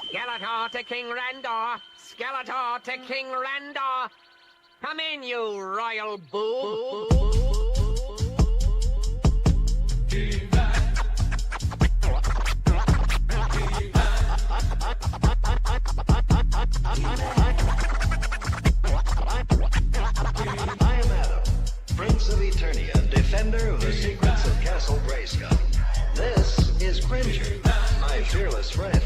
Skeletor to King Randor. Skeletor to King Randor. Come in, you royal boo. I am Adam, Prince of Eternia, defender of the secrets of Castle Grayskull. This is Cringer, my fearless friend.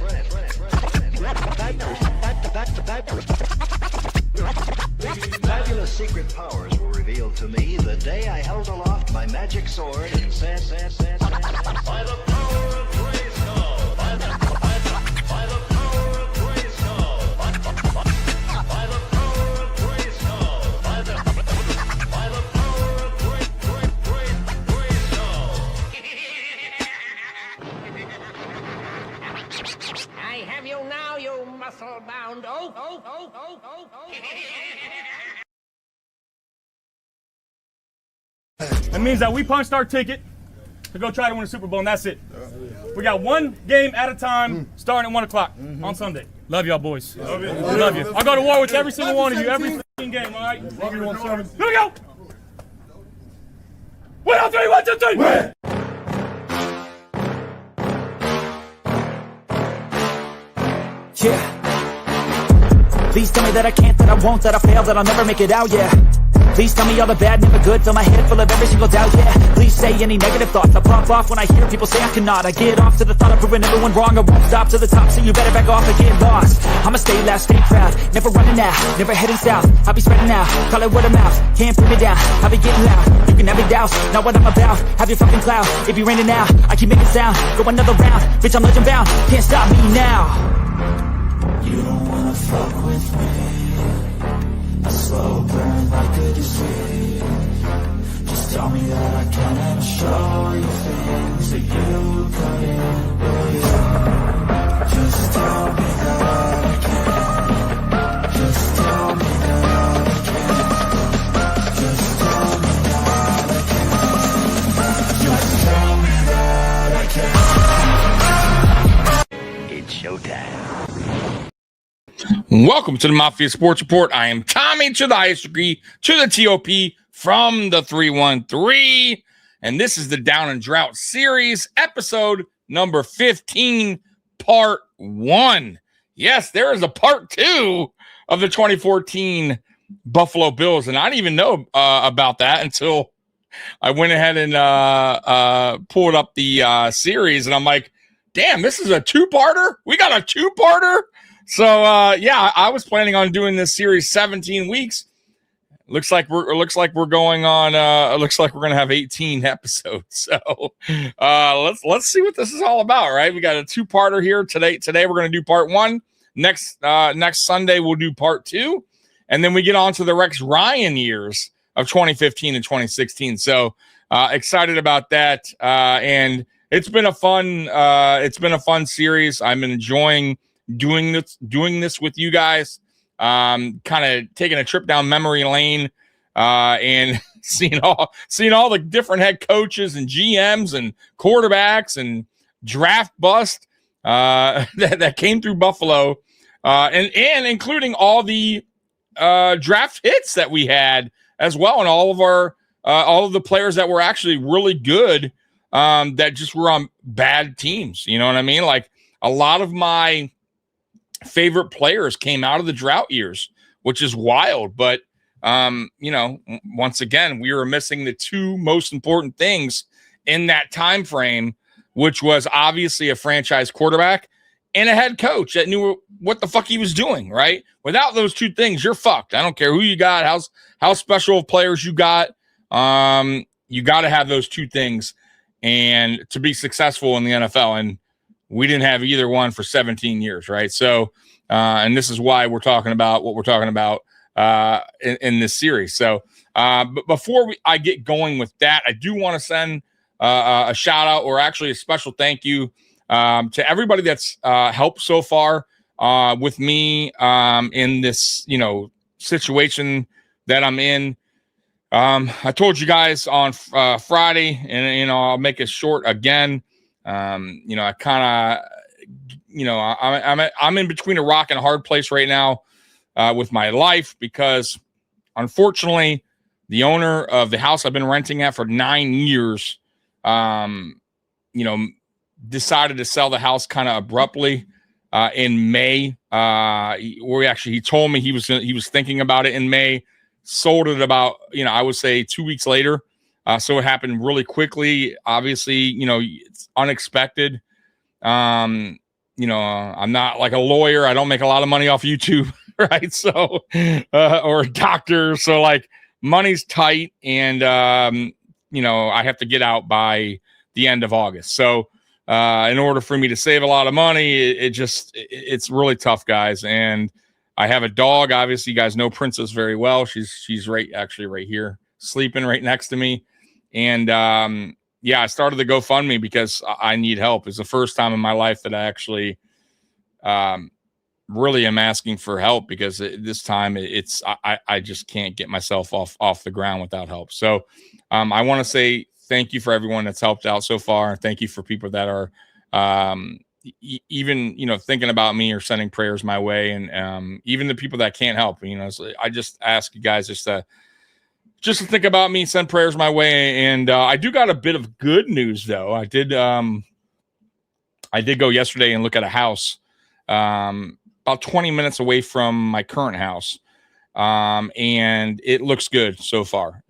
Fabulous secret powers were revealed to me the day I held aloft my magic sword and said, by the power of Grayskull, by the power of Grayskull, by the power of Grayskull, by the power of Grayskull. I have you now, you muscle-bound oaf. That means that we punched our ticket to go try to win the Super Bowl, and that's it. We got one game at a time, starting at 1 o'clock on Sunday. Love y'all, boys. Love you. Love you. I'll go to war with every single one of you, every f***ing game, all right? Love you, 1-7. Here we go! 1, 2, 3, 1, 2, 3! Win! Yeah. Please tell me that I can't, that I won't, that I fail, that I'll never make it out, yeah. Please tell me all the bad, never good, fill my head full of every single doubt, yeah. Please say any negative thoughts, I pop off when I hear people say I cannot. I get off to the thought of proving everyone wrong, I won't stop to the top, so you better back off and get lost. I'ma stay loud, stay proud, never running out, never heading south. I'll be spreading out, call it word of mouth, can't put me down, I'll be getting loud. You can have your doubts, not what I'm about, have your fucking clout. It be raining now, I keep making sound, go another round, bitch I'm legend bound, can't stop me now. You don't wanna fuck with me, a slow burn like a disease. Just tell me that I can and I'll show you things that you couldn't believe. Just tell me that I can. Just tell me that I can. Just tell me that I can. Just tell me that I can. It's showtime. Welcome to the Mafia Sports Report. I am Tommy to the highest degree, to the TOP from the 313. And this is the Down and Drought series, episode number 15, part 1. Yes, there is a part 2 of the 2014 Buffalo Bills. And I didn't even know about that until I went ahead and pulled up the series. And I'm like, damn, this is a two-parter? We got a two-parter? So yeah, I was planning on doing this series 17 weeks. Looks like we're going on. Looks like we're gonna have 18 episodes. So let's see what this is all about. Right, we got a two-parter here today. Today we're gonna do part 1. Next Sunday we'll do part 2, and then we get on to the Rex Ryan years of 2015 and 2016. So excited about that. And it's been a fun series. I'm enjoying doing this with you guys, kind of taking a trip down memory lane, and seeing all the different head coaches and GMs and quarterbacks and draft bust that came through Buffalo, and including all the draft hits that we had as well, and all of the players that were actually really good, that just were on bad teams. You know what I mean? Like, a lot of my favorite players came out of the drought years, which is wild. But, once again, we were missing the two most important things in that time frame, which was obviously a franchise quarterback and a head coach that knew what the fuck he was doing, right? Without those two things, you're fucked. I don't care who you got, how special of players you got. You got to have those two things and to be successful in the NFL. And we didn't have either one for 17 years, right? So, and this is why we're talking about what we're talking about in this series. So, but before I get going with that, I do want to send a shout out, or actually a special thank you, to everybody that's helped so far with me in this, situation that I'm in. I told you guys on Friday, and I'll make it short again. I kind of I'm in between a rock and a hard place right now with my life, because unfortunately the owner of the house I've been renting at for 9 years, decided to sell the house kind of abruptly in May. He told me he was thinking about it in May, sold it about, I would say 2 weeks later. So it happened really quickly. Obviously, it's unexpected. I'm not like a lawyer. I don't make a lot of money off YouTube, right? So, or a doctor. So like money's tight, and, I have to get out by the end of August. So, in order for me to save a lot of money, it's really tough, guys. And I have a dog. Obviously, you guys know Princess very well. She's right here, sleeping right next to me. And, I started the GoFundMe because I need help. It's the first time in my life that I actually, really am asking for help, because this time I just can't get myself off the ground without help. So, I want to say thank you for everyone that's helped out so far. Thank you for people that are, even, thinking about me or sending prayers my way. And, even the people that can't help, so I just ask you guys just to think about me, send prayers my way. And, I do got a bit of good news though. I did go yesterday and look at a house, about 20 minutes away from my current house. And it looks good so far.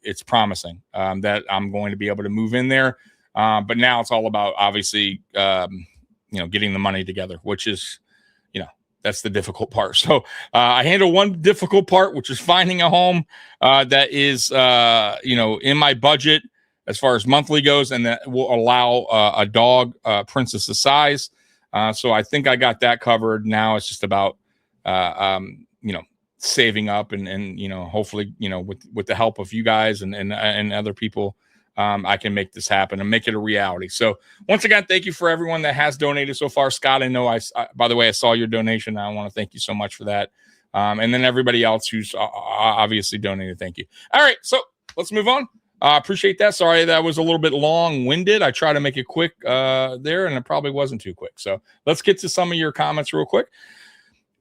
It's promising, that I'm going to be able to move in there. But now it's all about obviously, getting the money together, which is, that's the difficult part. So, I handle one difficult part, which is finding a home, that is, in my budget as far as monthly goes, and that will allow, a dog, Princess's size. So I think I got that covered. Now it's just about, saving up and hopefully, with the help of you guys and other people, I can make this happen and make it a reality. So once again, thank you for everyone that has donated so far. Scott, I know by the way, I saw your donation. I want to thank you so much for that. And then everybody else who's obviously donated. Thank you. All right. So let's move on. Appreciate that. Sorry, that was a little bit long-winded. I try to make it quick there, and it probably wasn't too quick. So let's get to some of your comments real quick.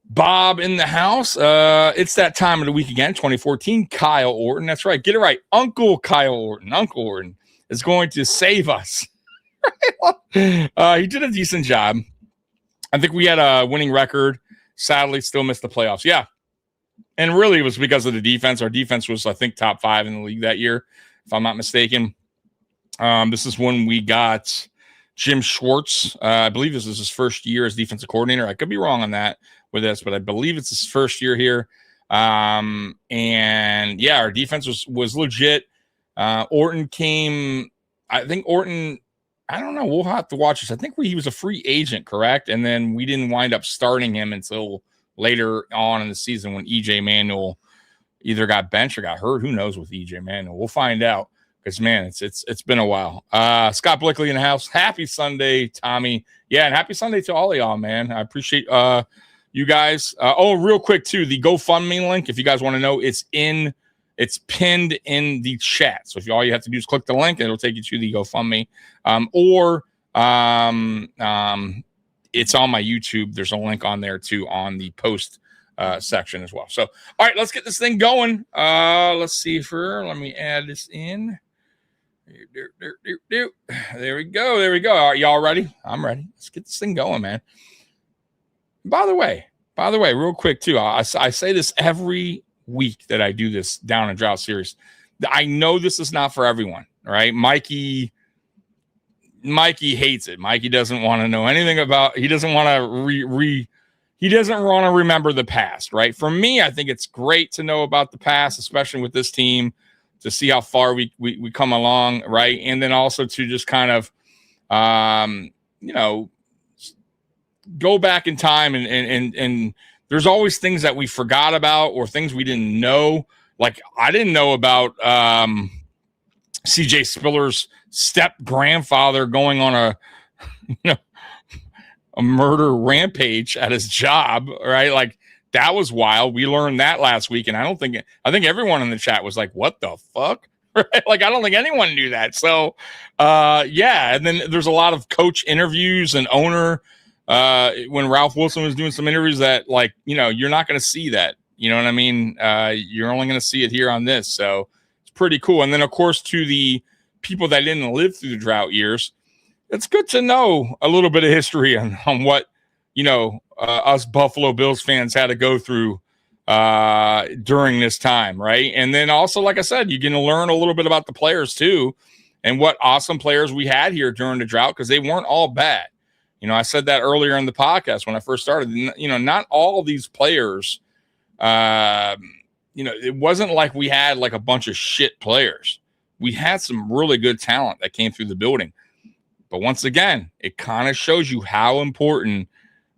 Bob in the house. It's that time of the week again, 2014. Kyle Orton. That's right. Get it right. Uncle Kyle Orton. Uncle Orton is going to save us. He did a decent job. I think we had a winning record. Sadly, still missed the playoffs. Yeah. And really, it was because of the defense. Our defense was, I think, top 5 in the league that year, if I'm not mistaken. This is when we got Jim Schwartz. I believe this is his first year as defensive coordinator. I could be wrong on that with this, but I believe it's his first year here. And yeah, our defense was legit. Orton came, I think Orton, I don't know. We'll have to watch this. I think he was a free agent, correct? And then we didn't wind up starting him until later on in the season when EJ Manuel either got benched or got hurt. Who knows with EJ Manuel? We'll find out, because man, it's been a while. Scott Blickley in the house. Happy Sunday, Tommy. Yeah, and happy Sunday to all of y'all, man. I appreciate you guys. Real quick too, the GoFundMe link, if you guys want to know, it's pinned in the chat. So if all you have to do is click the link, it'll take you to the GoFundMe. It's on my YouTube. There's a link on there too on the post section as well. So, all right, let's get this thing going. Let's see let me add this in. There we go. Are y'all ready? I'm ready. Let's get this thing going, man. By the way, real quick too, I say this every week that I do this Down and Drought series. I know this is not for everyone, right? Mikey hates it. Mikey doesn't want to know anything about. He doesn't want to he doesn't want to remember the past, right? For me, I think it's great to know about the past, especially with this team, to see how far we come along, right? And then also to just kind of, go back in time and there's always things that we forgot about or things we didn't know. Like I didn't know about CJ Spiller's step grandfather going on a murder rampage at his job, right? Like that was wild. We learned that last week, and I think everyone in the chat was like, "What the fuck?" Right? Like, I don't think anyone knew that. So, yeah. And then there's a lot of coach interviews and owner when Ralph Wilson was doing some interviews that, like, you're not going to see that. You know what I mean? You're only going to see it here on this. So it's pretty cool. And then, of course, to the people that didn't live through the drought years, it's good to know a little bit of history on what, us Buffalo Bills fans had to go through during this time, right? And then also, like I said, you're going to learn a little bit about the players too, and what awesome players we had here during the drought, because they weren't all bad. I said that earlier in the podcast when I first started. Not all of these players. It wasn't like we had like a bunch of shit players. We had some really good talent that came through the building. But once again, it kind of shows you how important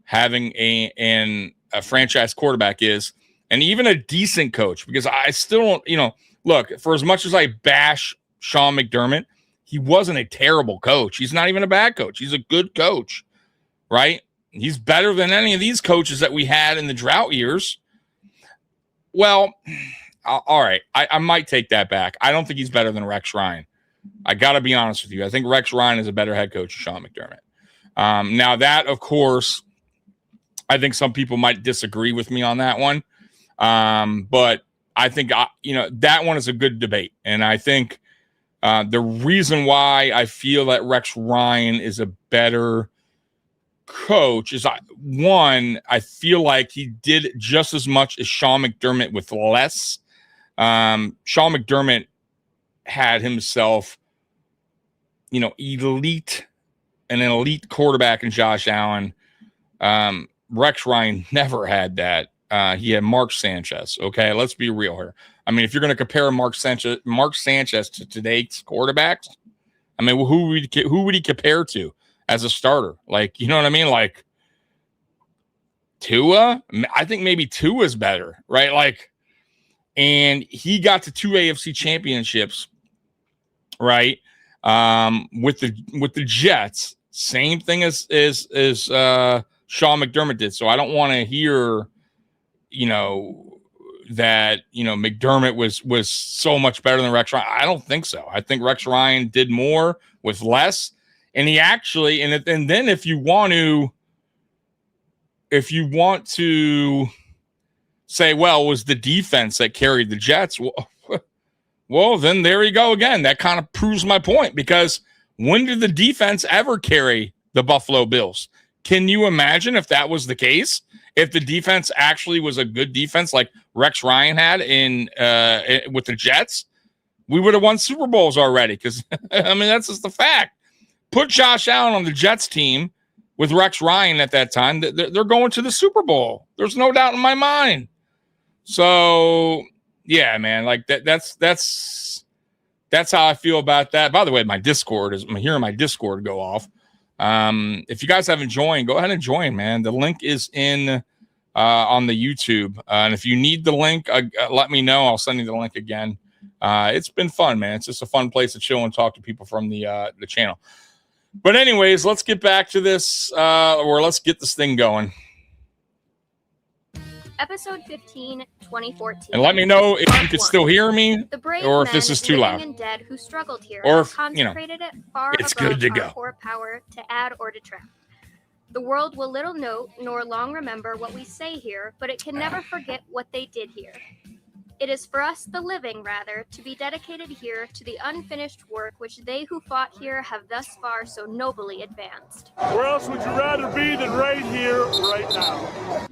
having a franchise quarterback is, and even a decent coach, because I still don't, look, for as much as I bash Sean McDermott, he wasn't a terrible coach. He's not even a bad coach. He's a good coach, right? He's better than any of these coaches that we had in the drought years. Well, all right. I might take that back. I don't think he's better than Rex Ryan. I got to be honest with you. I think Rex Ryan is a better head coach than Sean McDermott. Now that, of course, I think some people might disagree with me on that one. But I think, that one is a good debate. And I think the reason why I feel that Rex Ryan is a better coach is, one, I feel like he did just as much as Sean McDermott with less. Sean McDermott had himself, an elite quarterback in Josh Allen. Rex Ryan never had that. He had Mark Sanchez. Okay, let's be real here. I mean, if you're going to compare Mark Sanchez to today's quarterbacks, I mean, who would he compare to as a starter? Like, you know what I mean? Like Tua. I think maybe Tua's better, right? Like, and he got to 2 AFC championships, right? With the Jets. Same thing as Sean McDermott did. So I don't want to hear, that, McDermott was so much better than Rex Ryan. I don't think so. I think Rex Ryan did more with less. And he actually, and then if you want to say, well, it was the defense that carried the Jets. Well, then there you go again. That kind of proves my point, because when did the defense ever carry the Buffalo Bills? Can you imagine if that was the case? If the defense actually was a good defense like Rex Ryan had with the Jets, we would have won Super Bowls already. Because, I mean, that's just the fact. Put Josh Allen on the Jets team with Rex Ryan at that time. They're going to the Super Bowl. There's no doubt in my mind. So, yeah, man, like that's how I feel about that. By the way, I'm hearing my Discord go off. If you guys haven't joined, go ahead and join, man. The link is in on the YouTube. And if you need the link, let me know. I'll send you the link again. It's been fun, man. It's just a fun place to chill and talk to people from the channel. But anyways, let's get back to this, or let's get this thing going. Episode 15, 2014. And let me know if you can still hear me, or if this is too loud. And dead who struggled here, or if, consecrated it far it's above good to our go. core power to add or detract. The world will little note nor long remember what we say here, but it can never forget what they did here. It is for us, the living, rather, to be dedicated here to the unfinished work which they who fought here have thus far so nobly advanced. Where else would you rather be than right here, right now?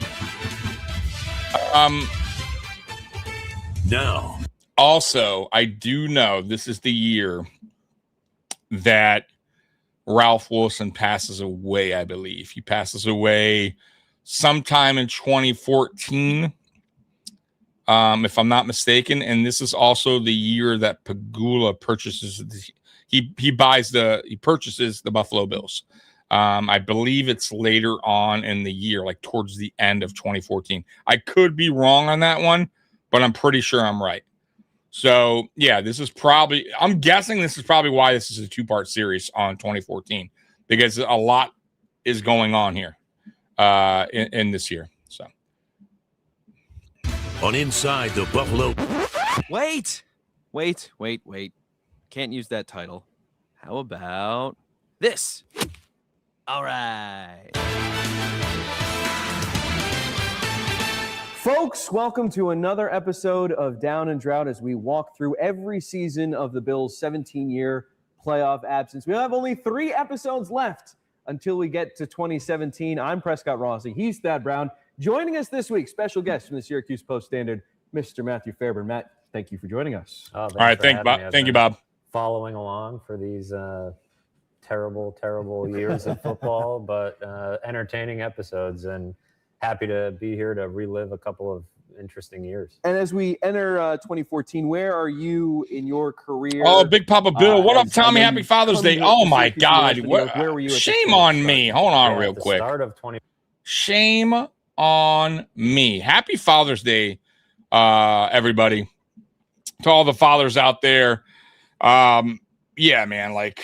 No. Also, I do know this is the year that Ralph Wilson passes away, I believe. He passes away sometime in 2014, if I'm not mistaken. And this is also the year that Pagula purchases he purchases the Buffalo Bills. I believe it's later on in the year, like towards the end of 2014. I could be wrong on that one, but I'm pretty sure I'm right. So, yeah, I'm guessing this is probably why this is a two-part series on 2014, because a lot is going on here in this year. So, on Inside the Buffalo. Wait. Can't use that title. How about this? All right. Folks, welcome to another episode of Down and Drought as we walk through every season of the Bills' 17-year playoff absence. We have only 3 episodes left until we get to 2017. I'm Prescott Rossi. He's Thad Brown. Joining us this week, special guest from the Syracuse Post-Standard, Mr. Matthew Fairburn. Matt, thank you for joining us. All right, thank you, Bob. Following along for these terrible years of football, but entertaining episodes, and happy to be here to relive a couple of interesting years. And as we enter 2014, where are you in your career? Oh, Big Papa Bill. What up, Tommy? Happy Father's Day. Oh, my God. Where were you? Shame on me. Hold on real quick. Start of 20. Shame on me. Happy Father's Day, everybody. To all the fathers out there. Yeah, man, like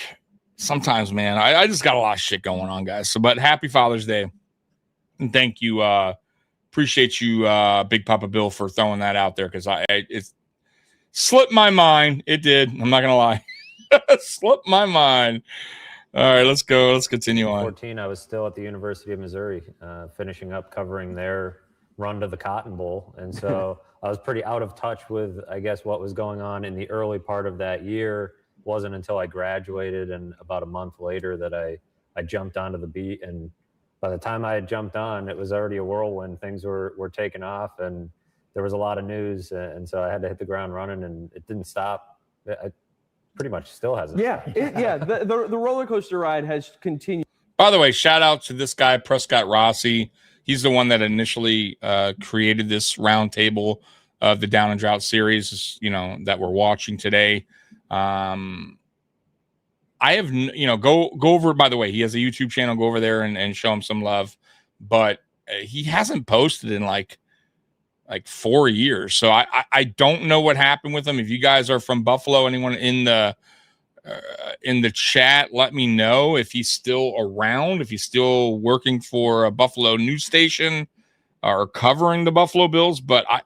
sometimes, man, I just got a lot of shit going on, guys. So, but happy Father's Day. And thank you. Appreciate you, Big Papa Bill, for throwing that out there, because it slipped my mind. It did. I'm not gonna lie. Slipped my mind. All right, let's go. Let's continue on. 2014, I was still at the University of Missouri, finishing up covering their run to the Cotton Bowl, and so I was pretty out of touch with, I guess, what was going on in the early part of that year. It wasn't until I graduated and about a month later that I jumped onto the beat, and by the time I had jumped on, it was already a whirlwind. Things were taking off, and there was a lot of news, and so I had to hit the ground running, and it didn't stop. It pretty much still hasn't. Yeah, the roller coaster ride has continued. By the way, shout out to this guy, Prescott Rossi. He's the one that initially created this roundtable of the Down and Drought series, that we're watching today. I have, go over, by the way, he has a YouTube channel. Go over there and show him some love. But he hasn't posted in like 4 years. So I don't know what happened with him. If you guys are from Buffalo, anyone in the chat, let me know if he's still around, if he's still working for a Buffalo news station or covering the Buffalo Bills. But I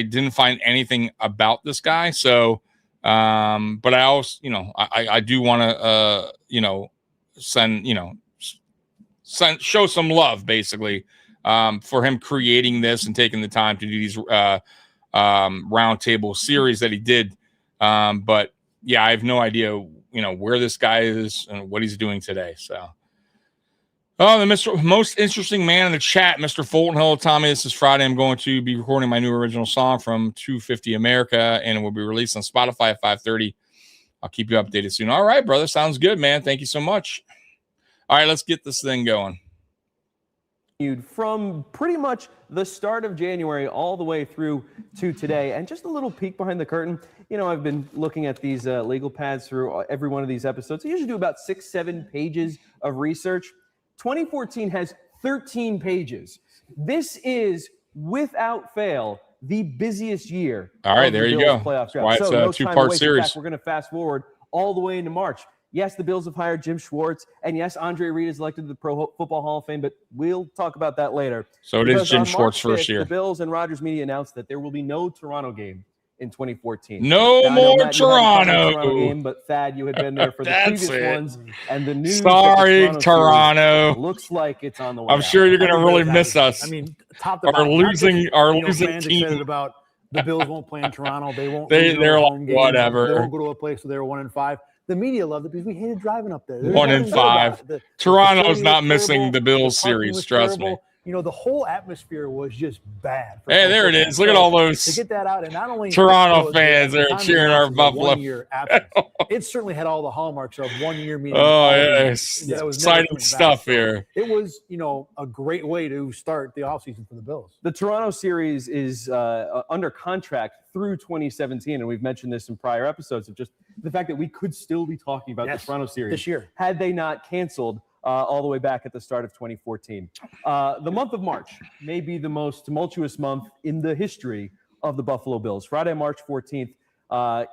didn't find anything about this guy. So, but I also, I do want to, show some love, basically, for him creating this and taking the time to do these roundtable series that he did. But yeah, I have no idea, where this guy is and what he's doing today. So, the most interesting man in the chat, Mr. Fulton. Hello, Tommy. This is Friday. I'm going to be recording my new original song from 250 America, and it will be released on Spotify at 5:30. I'll keep you updated soon. All right, brother. Sounds good, man. Thank you so much. All right, let's get this thing going. From pretty much the start of January all the way through to today. And just a little peek behind the curtain. I've been looking at these legal pads through every one of these episodes. I usually do about 6-7 pages of research. 2014 has 13 pages. This is, without fail, the busiest year. All right, there you go. Playoff draft. Why it's a two-part series. Fact, we're going to fast forward all the way into March. Yes, the Bills have hired Jim Schwartz, and yes, Andre Reed is elected to the Pro Football Hall of Fame, but we'll talk about that later. So it is Jim Schwartz first year. The Bills and Rogers Media announced that there will be no Toronto game in 2014. No more Toronto game, but Thad, you had been there for the previous ones, and the news. Sorry, Toronto. Looks like it's on the way. I'm sure you're going to really miss us. I mean, top to our bottom, losing fans team. excited about the Bills won't play in Toronto. They won't. They're like, whatever. They won't go to a place where they're 1-5. The media loved it because we hated driving up there. 1-5. Toronto's not missing the Bills series. Trust me. The whole atmosphere was just bad. Hey, there it is. Look at all those to get that out, and not only Toronto fans that are cheering our Buffalo. It certainly had all the hallmarks of 1 year meeting. Oh, yes. Exciting stuff here. It was, a great way to start the offseason for the Bills. The Toronto series is under contract through 2017, and we've mentioned this in prior episodes of just the fact that we could still be talking about the Toronto series this year had they not canceled all the way back at the start of 2014. The month of March may be the most tumultuous month in the history of the Buffalo Bills. Friday, March 14th,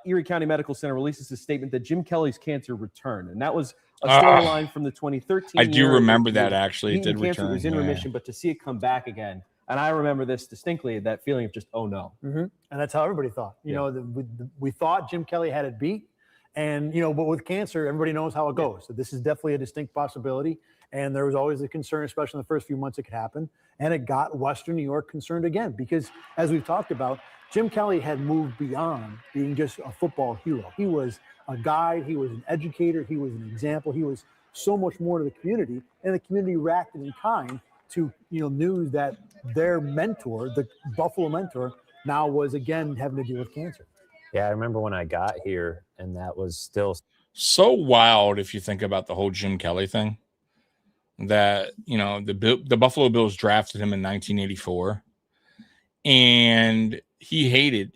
Erie County Medical Center releases a statement that Jim Kelly's cancer returned, and that was a storyline from the 2013 I do remember that, actually. It did return. return. It was in remission, but to see it come back again, And I remember this distinctly, that feeling of just, oh no. And that's how everybody thought. You know, we thought Jim Kelly had it beat. And, you know, but with cancer, everybody knows how it goes. So this is definitely a distinct possibility. And there was always a concern, especially in the first few months it could happen. And it got Western New York concerned again, because as we've talked about, Jim Kelly had moved beyond being just a football hero. He was a guide. He was an educator. He was an example. He was so much more to the community. And the community reacted in kind to, you know, news that their mentor, the Buffalo mentor, now was again having to deal with cancer. Yeah, I remember when I got here, and that was still so wild if you think about the whole Jim Kelly thing. That, you know, the Buffalo Bills drafted him in 1984, and he hated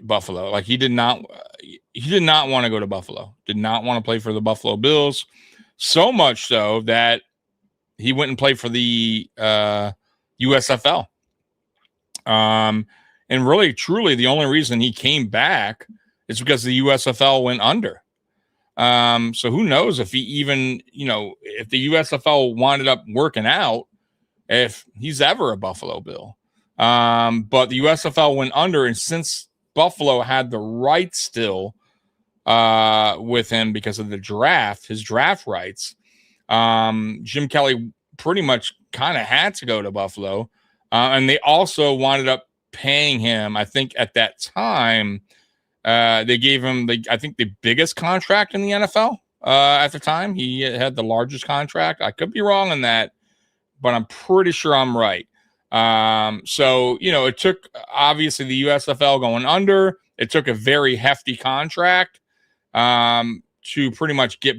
Buffalo. Like he did not want to go to Buffalo. Did not want to play for the Buffalo Bills. So much so that he went and played for the USFL. And really, truly, the only reason he came back is because the USFL went under. So who knows if he even, you know, if the USFL winded up working out, if he's ever a Buffalo Bill. But the USFL went under, and since Buffalo had the right still with him because of the draft, his draft rights, Jim Kelly pretty much kind of had to go to Buffalo. And they also winded up paying him, I think at that time, they gave him, I think, the biggest contract in the NFL at the time. He had the largest contract. I could be wrong on that, but I'm pretty sure I'm right. So, you know, it took, obviously, the USFL going under. It took a very hefty contract to pretty much get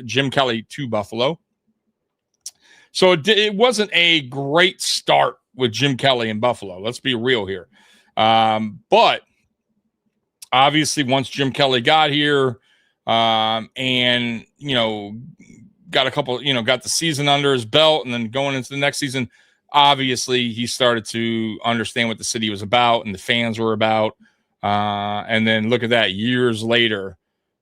Jim Kelly to Buffalo. So it wasn't a great start with Jim Kelly in Buffalo. Let's be real here. But obviously, once Jim Kelly got here and, you know, got a couple, you know, got the season under his belt, and then going into the next season, obviously he started to understand what the city was about and the fans were about. And then look at that, years later,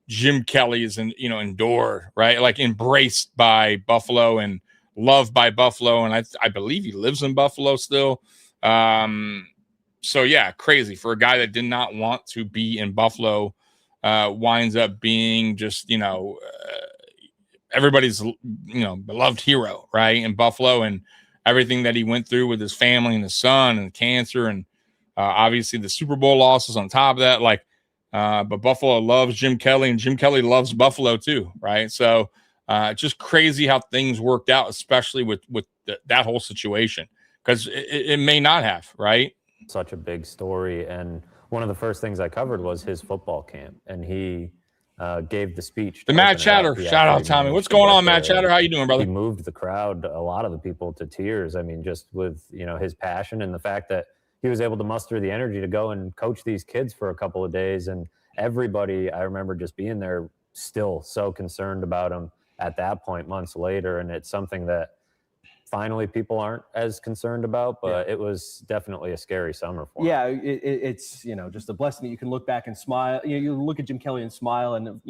Jim Kelly is, endured, right? Like embraced by Buffalo and loved by Buffalo. And I believe he lives in Buffalo still. So yeah, crazy for a guy that did not want to be in Buffalo, winds up being just, everybody's, beloved hero, right? In Buffalo, and everything that he went through with his family and his son and cancer, and obviously the Super Bowl losses on top of that. But Buffalo loves Jim Kelly, and Jim Kelly loves Buffalo too, right? So just crazy how things worked out, especially with that whole situation, because it may not have, right? Such a big story. And one of the first things I covered was his football camp, and he gave the speech. The Matt Chatter. Shout out, Tommy. What's going on, Matt Chatter? How you doing, brother? He moved the crowd, a lot of the people, to tears. I mean, just with, his passion and the fact that he was able to muster the energy to go and coach these kids for a couple of days. And everybody, I remember just being there, still so concerned about him at that point, months later. And it's something that finally people aren't as concerned about, but it was definitely a scary summer for him. Yeah, it's, just a blessing that you can look back and smile. You look at Jim Kelly and smile, and,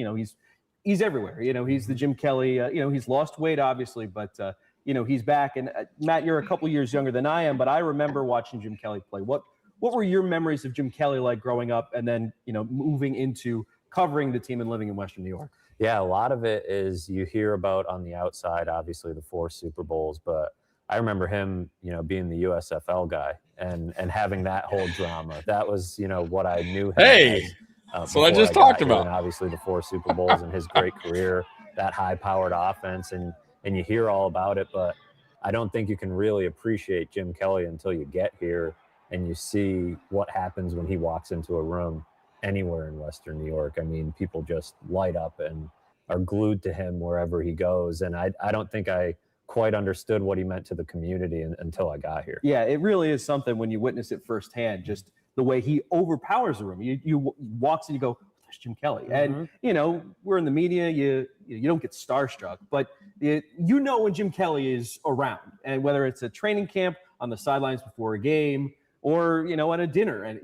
he's everywhere. He's the Jim Kelly, he's lost weight, obviously, but, he's back. And Matt, you're a couple years younger than I am, but I remember watching Jim Kelly play. What were your memories of Jim Kelly like growing up, and then, moving into covering the team and living in Western New York? Yeah, a lot of it is you hear about on the outside, obviously the 4 Super Bowls, but I remember him, being the USFL guy and having that whole drama. That was, what I knew him as. That's what I just talked about. And obviously the 4 Super Bowls and his great career, that high-powered offense, and you hear all about it, but I don't think you can really appreciate Jim Kelly until you get here and you see what happens when he walks into a room anywhere in Western New York. I mean, people just light up and are glued to him wherever he goes. And I don't think I quite understood what he meant to the community until I got here. Yeah, it really is something when you witness it firsthand, just the way he overpowers the room. You walks and you go, there's Jim Kelly. And, we're in the media, you don't get starstruck, but when Jim Kelly is around, and whether it's a training camp, on the sidelines before a game, or, at a dinner, and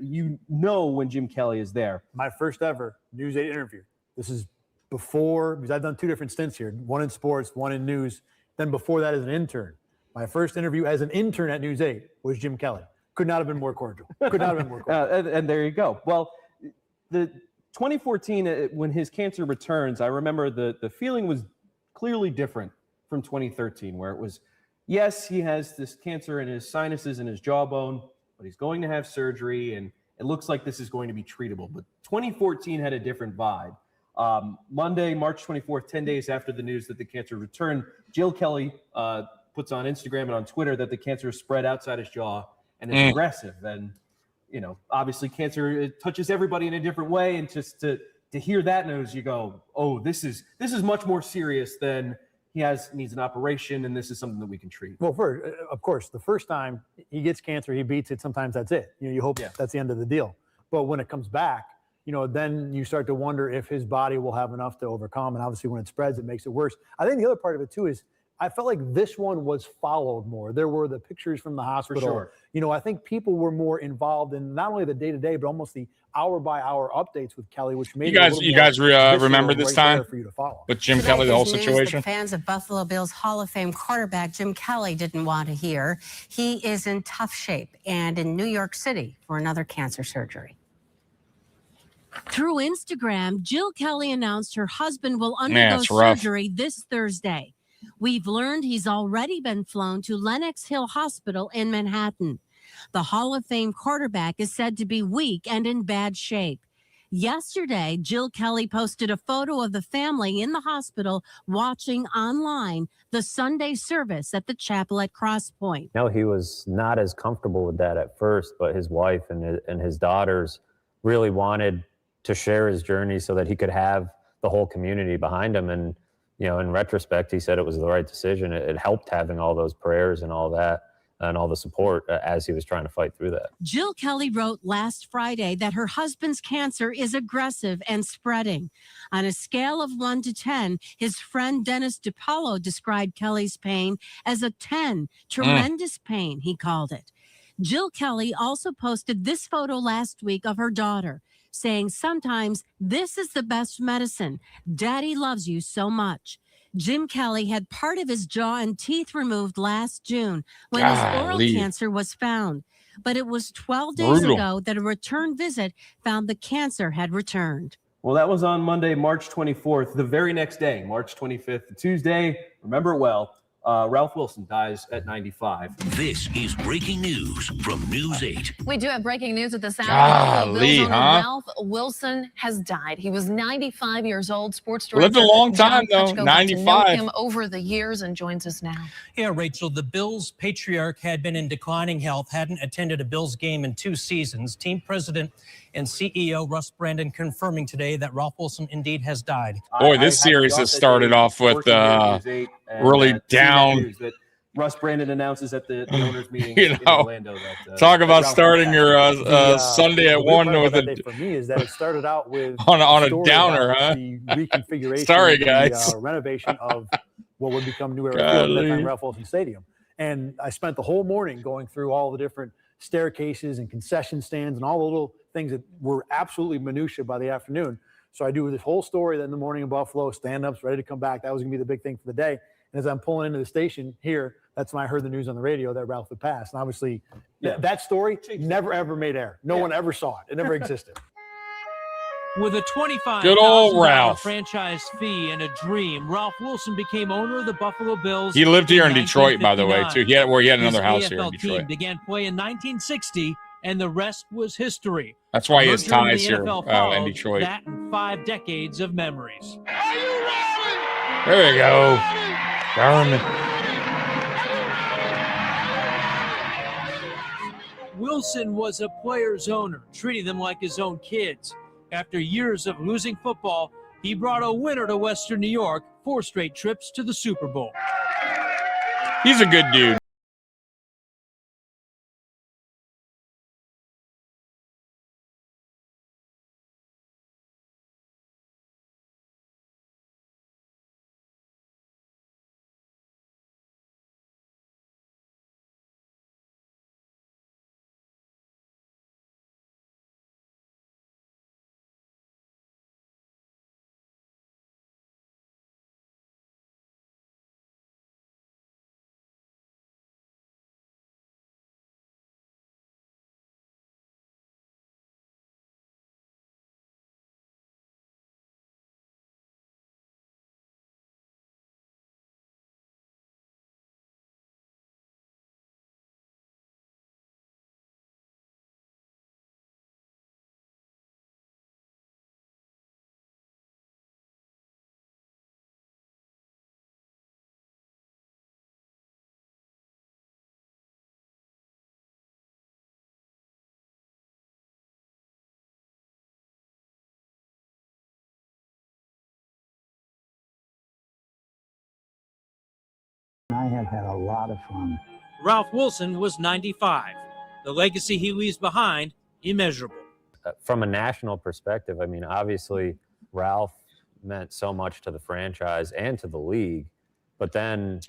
when Jim Kelly is there. My first ever News 8 interview. This is before, because I've done 2 different stints here, one in sports, one in news. Then before that as an intern. My first interview as an intern at News 8 was Jim Kelly. Could not have been more cordial. Could not have been more cordial. And there you go. Well, the 2014, when his cancer returns, I remember the feeling was clearly different from 2013, where it was, yes, he has this cancer in his sinuses and his jawbone, but he's going to have surgery, and it looks like this is going to be treatable. But 2014 had a different vibe. Monday, March 24th, 10 days after the news that the cancer returned, Jill Kelly puts on Instagram and on Twitter that the cancer is spread outside his jaw and is aggressive. And, you know, obviously cancer, it touches everybody in a different way. And just to hear that news, you go, oh, this is much more serious than he needs an operation, and this is something that we can treat. Well, of course, the first time he gets cancer, he beats it. Sometimes that's it. You know, you hope that's the end of the deal. But when it comes back, you know, then you start to wonder if his body will have enough to overcome. And obviously, when it spreads, it makes it worse. I think the other part of it too is I felt like this one was followed more. There were the pictures from the hospital. For sure. You know, I think people were more involved in not only the day-to-day, but almost the hour-by-hour updates with Kelly, which made you guys remember this time for you to follow. with Jim Kelly, the whole Today's news situation? that fans of Buffalo Bills Hall of Fame quarterback Jim Kelly didn't want to hear. He is in tough shape and in New York City for another cancer surgery. Through Instagram, Jill Kelly announced her husband will undergo surgery this Thursday. We've learned he's already been flown to Lenox Hill Hospital in Manhattan. The Hall of Fame quarterback is said to be weak and in bad shape. Yesterday, Jill Kelly posted a photo of the family in the hospital watching online the Sunday service at the chapel at Cross Point. No, he was not as comfortable with that at first, but his wife and his daughters really wanted to share his journey so that he could have the whole community behind him. And, you know, in retrospect, he said it was the right decision. It helped having all those prayers and all that and all the support as he was trying to fight through that. Jill Kelly wrote last Friday that her husband's cancer is aggressive and spreading. On a scale of 1 to 10, his friend Dennis DiPaolo described Kelly's pain as a 10, tremendous pain, he called it. Jill Kelly also posted this photo last week of her daughter, saying, sometimes this is the best medicine. Daddy loves you so much. Jim Kelly had part of his jaw and teeth removed last June when his oral cancer was found. But it was 12 days ago that a return visit found the cancer had returned. Well, that was on Monday, March 24th. The very next day, March 25th, Tuesday, remember it well, Ralph Wilson dies at 95. This is breaking news from News 8. We do have breaking news at this hour. Ralph Wilson has died. He was 95 years old. Sports director lived a long time, though. 95. Him over the years and joins us now. Yeah, Rachel, the Bills patriarch had been in declining health, hadn't attended a Bills game in 2 seasons. Team president and CEO Russ Brandon confirming today that Ralph Wilson indeed has died. Boy, this series has started off with really down. That Russ Brandon announces at the owners' meeting in Orlando. Talk about starting your Sunday at 1 with a. For me, is that it started out with on a downer, huh? The reconfiguration. Sorry, guys. The renovation of what would become New Era Field, at Ralph Wilson Stadium, and I spent the whole morning going through all the different staircases and concession stands and all the little things that were absolutely minutia by the afternoon. So I do this whole story then in the morning in Buffalo, stand-ups, ready to come back. That was going to be the big thing for the day. And as I'm pulling into the station here, that's when I heard the news on the radio that Ralph had passed. And obviously, that story never, ever made air. No one ever saw it. It never existed. With a $25,000 franchise fee and a dream, Ralph Wilson became owner of the Buffalo Bills. He lived here in Detroit, by the way, too. He had another house here in AFL Detroit. Team began play in 1960, and the rest was history. That's why he has ties here in Detroit. That and 5 decades of memories. Are you ready? There we go. Wilson was a player's owner, treating them like his own kids. After years of losing football, he brought a winner to Western New York, 4 straight trips to the Super Bowl. He's a good dude. have had a lot of fun. Ralph Wilson was 95. The legacy he leaves behind, immeasurable. From a national perspective, I mean, obviously, Ralph meant so much to the franchise and to the league. But then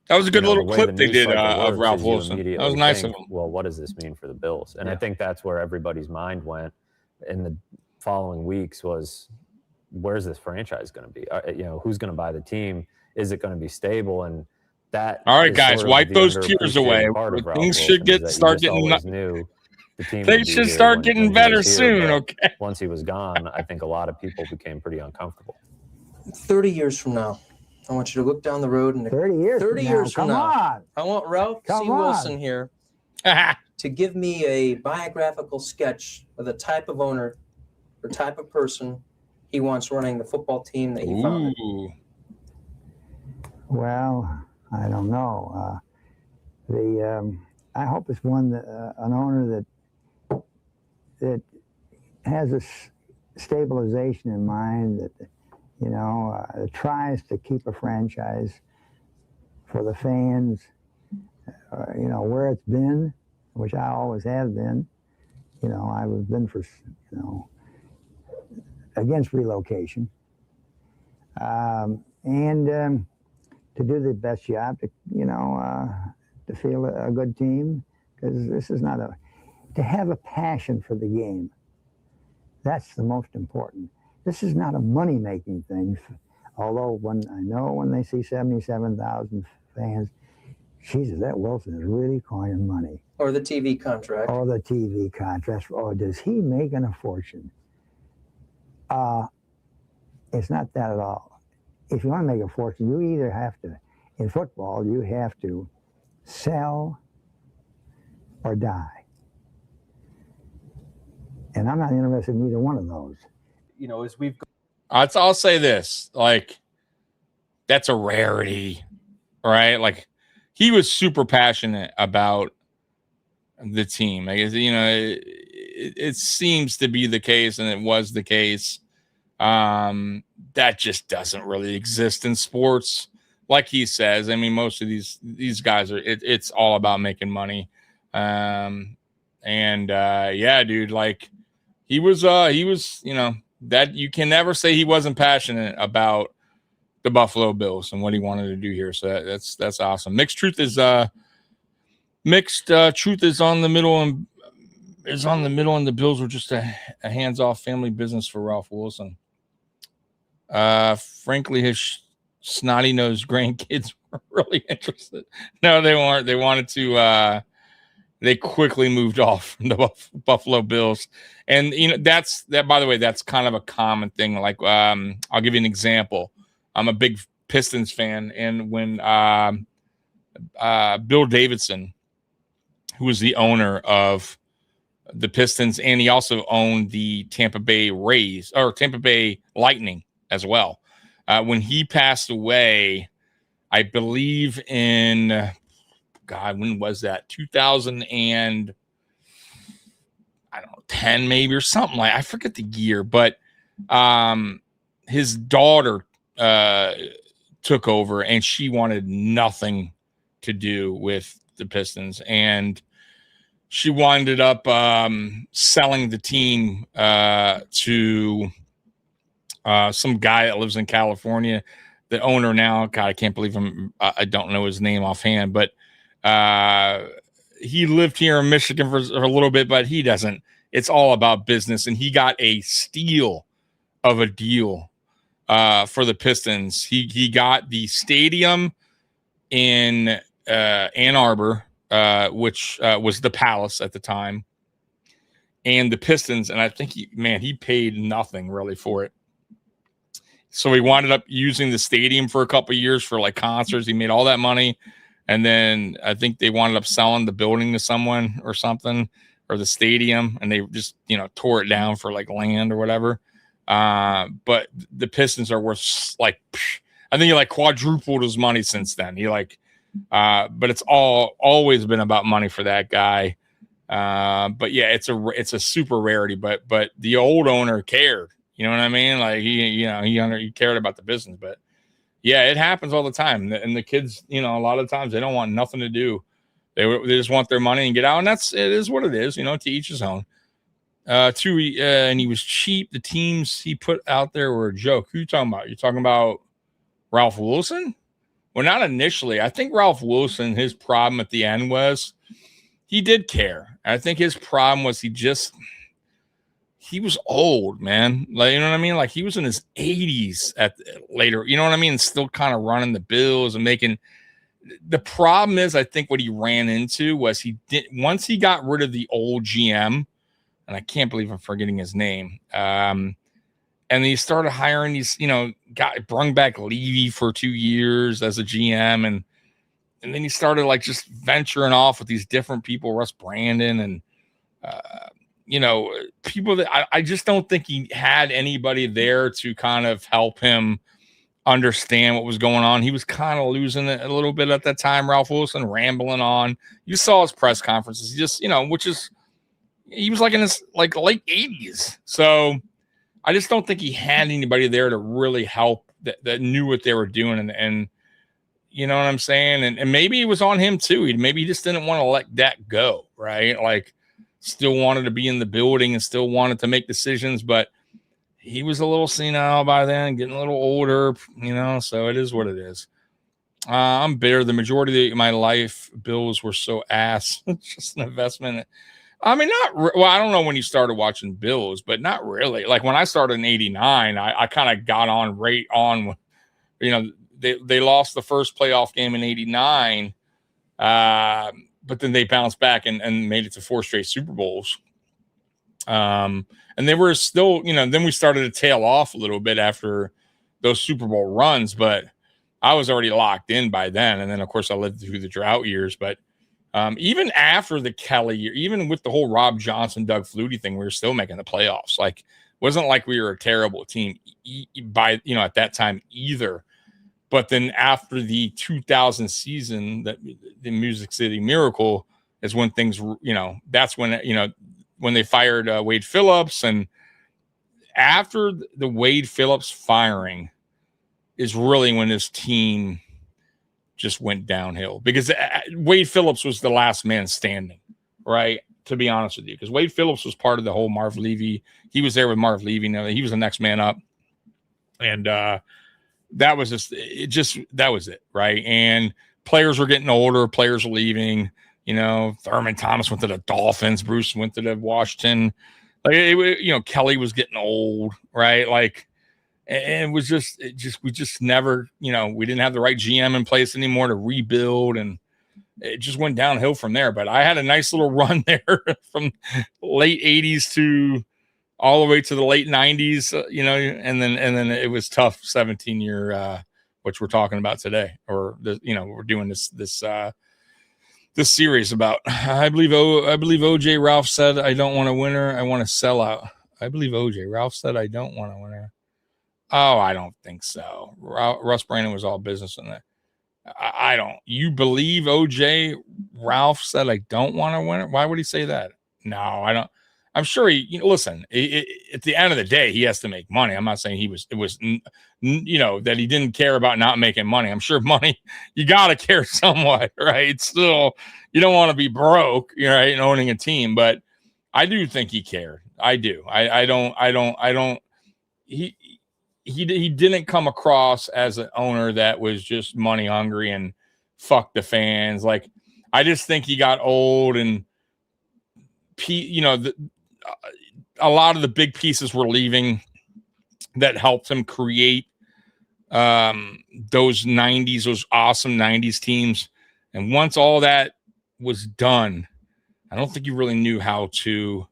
that was a good little the way clip the they news did cycle of works Ralph is you Wilson. That immediately was nice think, of him. Well, what does this mean for the Bills? And I think that's where everybody's mind went in the following weeks was, where's this franchise going to be? Who's going to buy the team? Is it going to be stable? And that. All right, is guys, sort of wipe the those tears away. underappreciated part of Ralph Things should Wilson, is that you start just getting. always knew the team They would be should here start when getting he better was here, soon. but Okay. Once he was gone, I think a lot of people became pretty uncomfortable. 30 years from now, I want you to look down the road and 30 years. 30 years from Come now, on. I want Ralph Come C. on. Wilson here to give me a biographical sketch of the type of owner or type of person he wants running the football team that he founded. Well, I don't know. I hope it's one that an owner that has a stabilization in mind, that tries to keep a franchise for the fans, where it's been, which I always have been. I've been for, against relocation, and to do the best job to feel a good team, because this is not to have a passion for the game. That's the most important. This is not a money-making thing, although when they see 77,000 fans, Jesus, that Wilson is really coining money. Or the TV contract. Or the TV contract. Or does he making a fortune? It's not that at all. If you want to make a fortune, you either have to, in football, you have to sell or die. And I'm not interested in either one of those. As we've I'll say this, that's a rarity, right? He was super passionate about the team. I guess, it seems to be the case, and it was the case. That just doesn't really exist in sports. Like he says, I mean, most of these guys it's all about making money. Yeah, dude, he was, that you can never say he wasn't passionate about the Buffalo Bills and what he wanted to do here. So that's awesome. Mixed truth is on the middle, and the Bills were just a hands-off family business for Ralph Wilson. Frankly, his snotty-nosed grandkids were really interested. No, they weren't. They wanted to. They quickly moved off from the Buffalo Bills, and that. By the way, that's kind of a common thing. I'll give you an example. I'm a big Pistons fan, and when Bill Davidson, who was the owner of the Pistons, and he also owned the Tampa Bay Lightning as well. When he passed away, I believe in, when was that? 2010 maybe, or something I forget the year, but his daughter took over, and she wanted nothing to do with the Pistons, and she wound up selling the team to some guy that lives in California. The owner now, God, I can't believe him. I don't know his name offhand, but he lived here in Michigan for a little bit, but he doesn't. It's all about business, and he got a steal of a deal for the Pistons. He got the stadium in Ann Arbor, which was the Palace at the time, and the Pistons. And I think he paid nothing really for it. So he wound up using the stadium for a couple of years for concerts. He made all that money. And then I think they wound up selling the building to someone or something, or the stadium, and they just, tore it down for land or whatever. But the Pistons are worth I think he quadrupled his money since then. But it's always been about money for that guy. But yeah, it's a super rarity, but the old owner cared. You know what I mean? He cared about the business, but Yeah, it happens all the time. And the kids, a lot of times they don't want nothing to do. They just want their money and get out. And it is what it is, to each his own. And he was cheap. The teams he put out there were a joke. Who are you talking about? You're talking about Ralph Wilson? Well, not initially. I think Ralph Wilson, his problem at the end was he did care. I think his problem was he was old, man. Like, you know what I mean? Like, he was in his 80s later, you know what I mean? Still kind of running the Bills and making. The problem is, I think what he ran into was once he got rid of the old GM, and I can't believe I'm forgetting his name. And he started hiring these, brung back Levy for 2 years as a GM. And then he started like just venturing off with these different people, Russ Brandon and, people that I just don't think he had anybody there to kind of help him understand what was going on. He was kind of losing it a little bit at that time. Ralph Wilson rambling on. You saw his press conferences. He just, he was like in his late 80s. So I just don't think he had anybody there to really help that knew what they were doing. And you know what I'm saying? And maybe it was on him too. Maybe he just didn't want to let that go, right? Like, still wanted to be in the building and still wanted to make decisions, but he was a little senile by then, getting a little older, so it is what it is. I'm bitter. The majority of my life, Bills were so ass. It's just an investment. I mean, I don't know when you started watching Bills, but not really. Like when I started in 89, I kind of got on right on, they lost the first playoff game in 89. But then they bounced back and made it to 4 straight Super Bowls. And they were still, then we started to tail off a little bit after those Super Bowl runs, but I was already locked in by then. And then, of course, I lived through the drought years. But even after the Kelly year, even with the whole Rob Johnson, Doug Flutie thing, we were still making the playoffs. Like, it wasn't like we were a terrible team at that time either. But then after the 2000 season, the Music City Miracle is when things, that's when, when they fired Wade Phillips. And after the Wade Phillips firing is really when this team just went downhill, because Wade Phillips was the last man standing, right? To be honest with you, because Wade Phillips was part of the whole Marv Levy. He was there with Marv Levy. He was the next man up. And, that was that was it. Right. And players were getting older, players were leaving, Thurman Thomas went to the Dolphins, Bruce went to the Washington, like, Kelly was getting old. Right. Like, and it was we just never, we didn't have the right GM in place anymore to rebuild. And it just went downhill from there. But I had a nice little run there from late 80s to all the way to the late 90s, and then it was tough 17-year, which we're talking about today, or we're doing this series about. I believe OJ Ralph said, "I don't want a winner, I want to sell out." I believe OJ Ralph said, "I don't want a winner." Oh, I don't think so. Russ Brandon was all business in there. I don't. You believe OJ Ralph said, "I don't want a winner"? Why would he say that? No, I don't. I'm sure listen, at the end of the day, he has to make money. I'm not saying it was that he didn't care about not making money. I'm sure money, you got to care somewhat, right? Still, you don't want to be broke, right? And owning a team, but I do think he cared. I do. I don't, he didn't come across as an owner that was just money hungry and fuck the fans. Like, I just think he got old and, a lot of the big pieces were leaving that helped him create those awesome 90s teams. And once all that was done, I don't think he really knew how to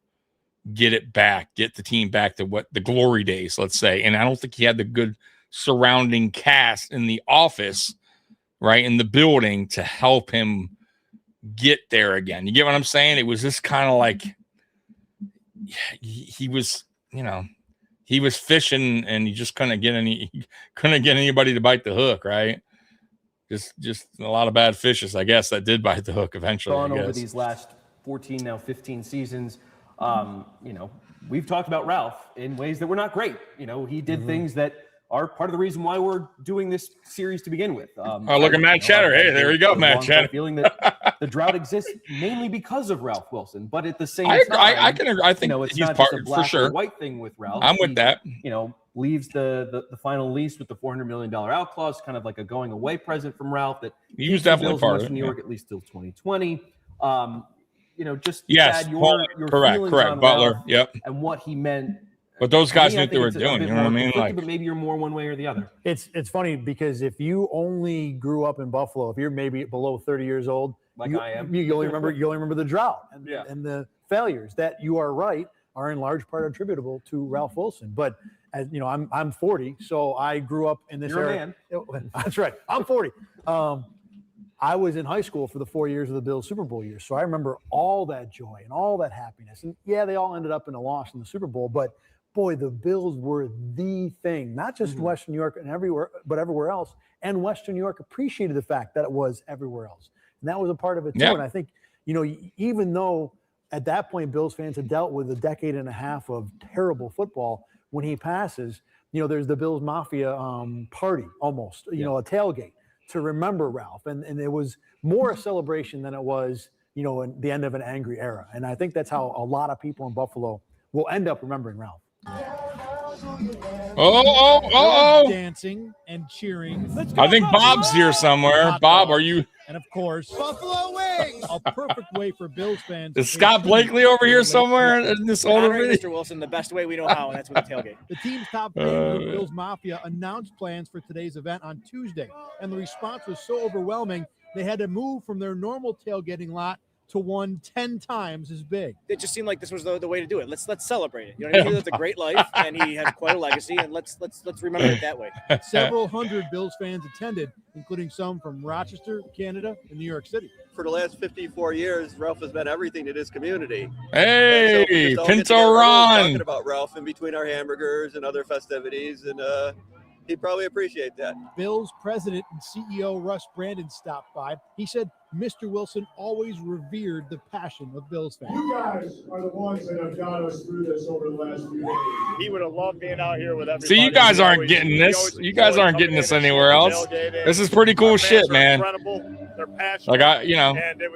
get the team back to what the glory days, let's say. And I don't think he had the good surrounding cast in the office, right, in the building to help him get there again. You get what I'm saying? It was just kind of like he was fishing and he just couldn't get anybody to bite the hook, right? Just a lot of bad fishes, I guess, that did bite the hook eventually. Gone over these last 14, now 15 seasons. We've talked about Ralph in ways that were not great. He did things that are part of the reason why we're doing this series to begin with. Look at Matt Cheddar. Hey, there you go, Matt Cheddar. Feeling that the drought exists mainly because of Ralph Wilson, but at the same time, I can agree. I think it's he's not part just a black for sure. or white thing with Ralph. I'm with that. Leaves the final lease with the $400 million out clause, kind of like a going away present from Ralph that he was definitely Bills part in of Western New York at least till 2020. Just yes, add your feelings correct. on Butler, Ralph yep. And what he meant. But those guys knew I what they were think it's doing. a You bit know what I more mean? conflicted, Like, but maybe you're more one way or the other. It's funny because if you only grew up in Buffalo, if you're maybe below 30 years old, I am, you only remember the drought and the failures that you are right are in large part attributable to Ralph Wilson. But as you know, I'm 40, so I grew up in this You're a era. man. That's right. I'm 40. I was in high school for the 4 years of the Bills Super Bowl years, so I remember all that joy and all that happiness. And yeah, they all ended up in a loss in the Super Bowl, but boy, the Bills were the thing, not just in Western New York and everywhere, but everywhere else. And Western New York appreciated the fact that it was everywhere else. And that was a part of it too. Yeah. And I think, even though at that point Bills fans had dealt with a decade and a half of terrible football, when he passes, there's the Bills Mafia party almost, a tailgate to remember Ralph. And it was more a celebration than it was, in the end of an angry era. And I think that's how a lot of people in Buffalo will end up remembering Ralph. Dancing and cheering. I think Bob's here somewhere. Bob, are you? And of course, Buffalo wings. A perfect way for Bills fans. Is Scott Blakely over here somewhere in this older video? Mr. Wilson, the best way we know how, and that's with the tailgate. The team's top fan, Bills Mafia, announced plans for today's event on Tuesday, and the response was so overwhelming they had to move from their normal tailgating lot to one 10 times as big. It just seemed like this was the way to do it. Let's celebrate it. You know what I mean? That's a great life, and he had quite a legacy, and let's remember it that way. Several hundred Bills fans attended, including some from Rochester, Canada, and New York City. For the last 54 years, Ralph has been everything to this community. Hey, so Pinto Ron. Talking about Ralph in between our hamburgers and other festivities, and he'd probably appreciate that. Bills president and CEO Russ Brandon stopped by. He said Mr. Wilson always revered the passion of Bills fans. You guys are the ones that have got us through this over the last few days. He would have loved being out here with everybody. See, you guys aren't getting this. You guys aren't getting this anywhere else. This is pretty cool shit, man. They're passionate. Like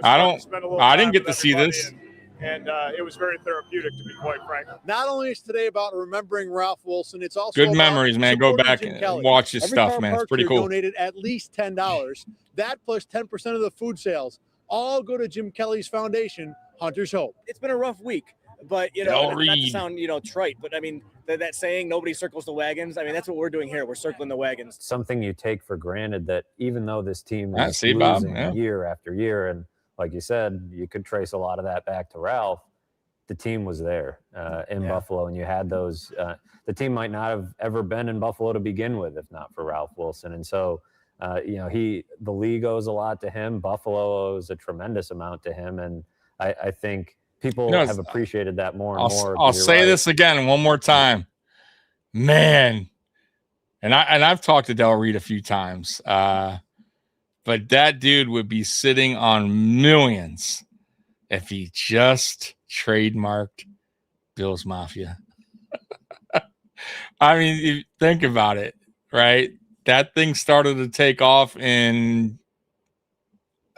I didn't get to see this. And it was very therapeutic, to be quite frank. Not only is today about remembering Ralph Wilson, it's also Good about memories, man. Go supporting back Jim and Kelly. watch his Every stuff, car man. It's parked pretty here cool. Donated at least $10. That plus 10% of the food sales all go to Jim Kelly's foundation, Hunter's Hope. It's been a rough week, but not to sound trite, but I mean that saying nobody circles the wagons. I mean that's what we're doing here. We're circling the wagons. Something you take for granted that even though this team is Bob, losing year after year, and like you said, you could trace a lot of that back to Ralph. The team was there in Buffalo, and you had those. The team might not have ever been in Buffalo to begin with if not for Ralph Wilson. And so, the league owes a lot to him. Buffalo owes a tremendous amount to him, and I think people have appreciated that more and more. I'll say this again one more time, man. And I've talked to Del Reed a few times, but that dude would be sitting on millions if he just trademarked Bills Mafia. I mean, you think about it, right? That thing started to take off in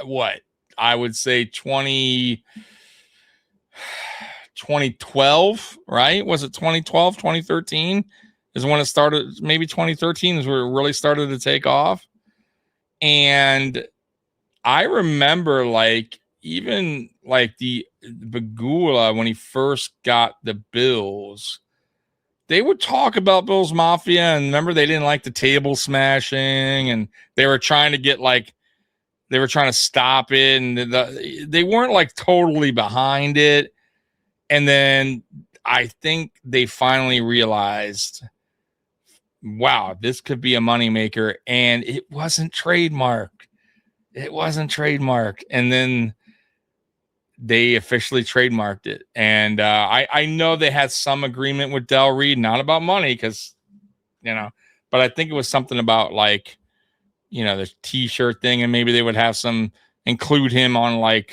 what I would say 2012, right? Was it 2012, 2013 is when it started? Maybe 2013 is where it really started to take off. And I remember even the Bagula, when he first got the Bills, they would talk about Bills Mafia, and remember they didn't like the table smashing, and they were trying to stop it, and they weren't totally behind it. And then I think they finally realized, wow, this could be a moneymaker, and it wasn't trademarked. And then they officially trademarked it. And I know they had some agreement with Del Reed, not about money, because, but I think it was something about the t-shirt thing, and maybe they would have include him on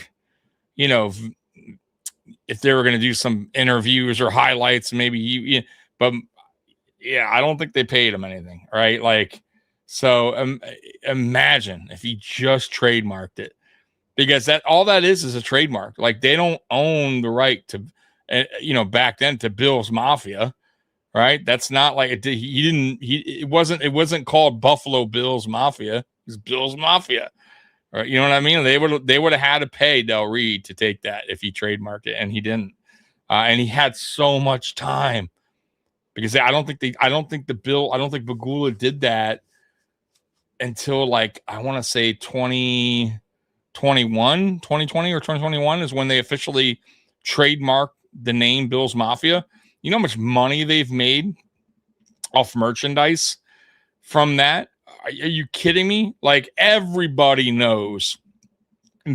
if they were going to do some interviews or highlights, maybe but Yeah, I don't think they paid him anything, right? Like, so imagine if he just trademarked it, because all that is a trademark. Like, they don't own the right to, back then, to Bill's Mafia, right? That's not like it wasn't called Buffalo Bills Mafia. It was Bill's Mafia, right? You know what I mean? They would have had to pay Del Reed to take that if he trademarked it, and he didn't. And he had so much time. Because I don't think Bagula did that until, like, I want to say 2020 or 2021 is when they officially trademarked the name Bill's Mafia. You know how much money they've made off merchandise from that? Are you kidding me? Like, everybody knows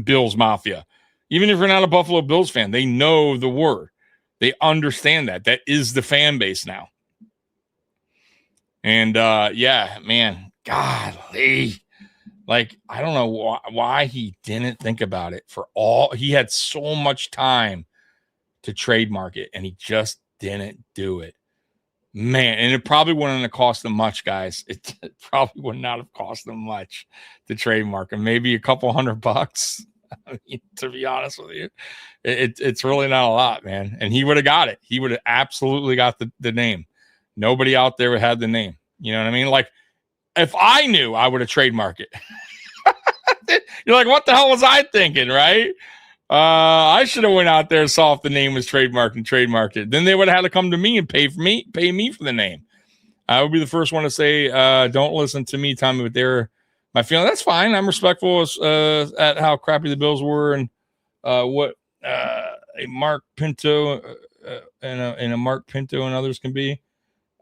Bill's Mafia. Even if you're not a Buffalo Bills fan, they know the word. They understand that. That is the fan base now. And, yeah, man, golly. Like, I don't know why he didn't think about it he had so much time to trademark it, and he just didn't do it. Man, and it probably wouldn't have cost them much, guys. It probably would not have cost them much to trademark him. Maybe a couple $100. I mean, to be honest with you, it's really not a lot, man. And he would have got it. He would have absolutely got the name. Nobody out there had the name. You know what I mean? Like, if I knew, I would have trademarked it. You're like, what the hell was I thinking, right? I should have went out there and saw if the name was trademarked and trademarked it. Then they would have had to come to me and pay me for the name. I would be the first one to say, don't listen to me, Tommy, but they're my feeling. That's fine. I'm respectful at how crappy the Bills were and what a Mark Pinto and a Mark Pinto and others can be.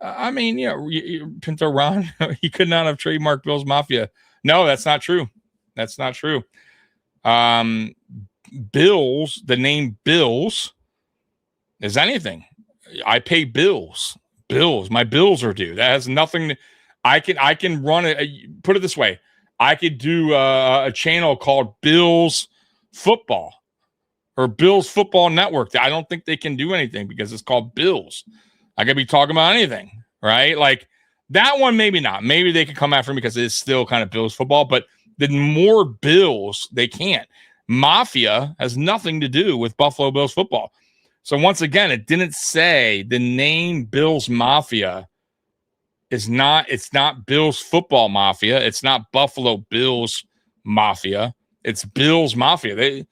I mean, Pinto Ron, he could not have trademarked Bills Mafia. No, that's not true. That's not true. Bills, the name Bills is anything. I pay bills. My bills are due. That has nothing. I can run it. Put it this way. I could do a channel called Bills Football or Bills Football Network. I don't think they can do anything because it's called Bills. I could be talking about anything, right? Like that one, maybe not. Maybe they could come after me because it's still kind of Bills football, but the more Bills, they can't. Mafia has nothing to do with Buffalo Bills football. So once again, it didn't say the name Bills Mafia it's not Bills Football Mafia. It's not Buffalo Bills Mafia. It's Bills Mafia.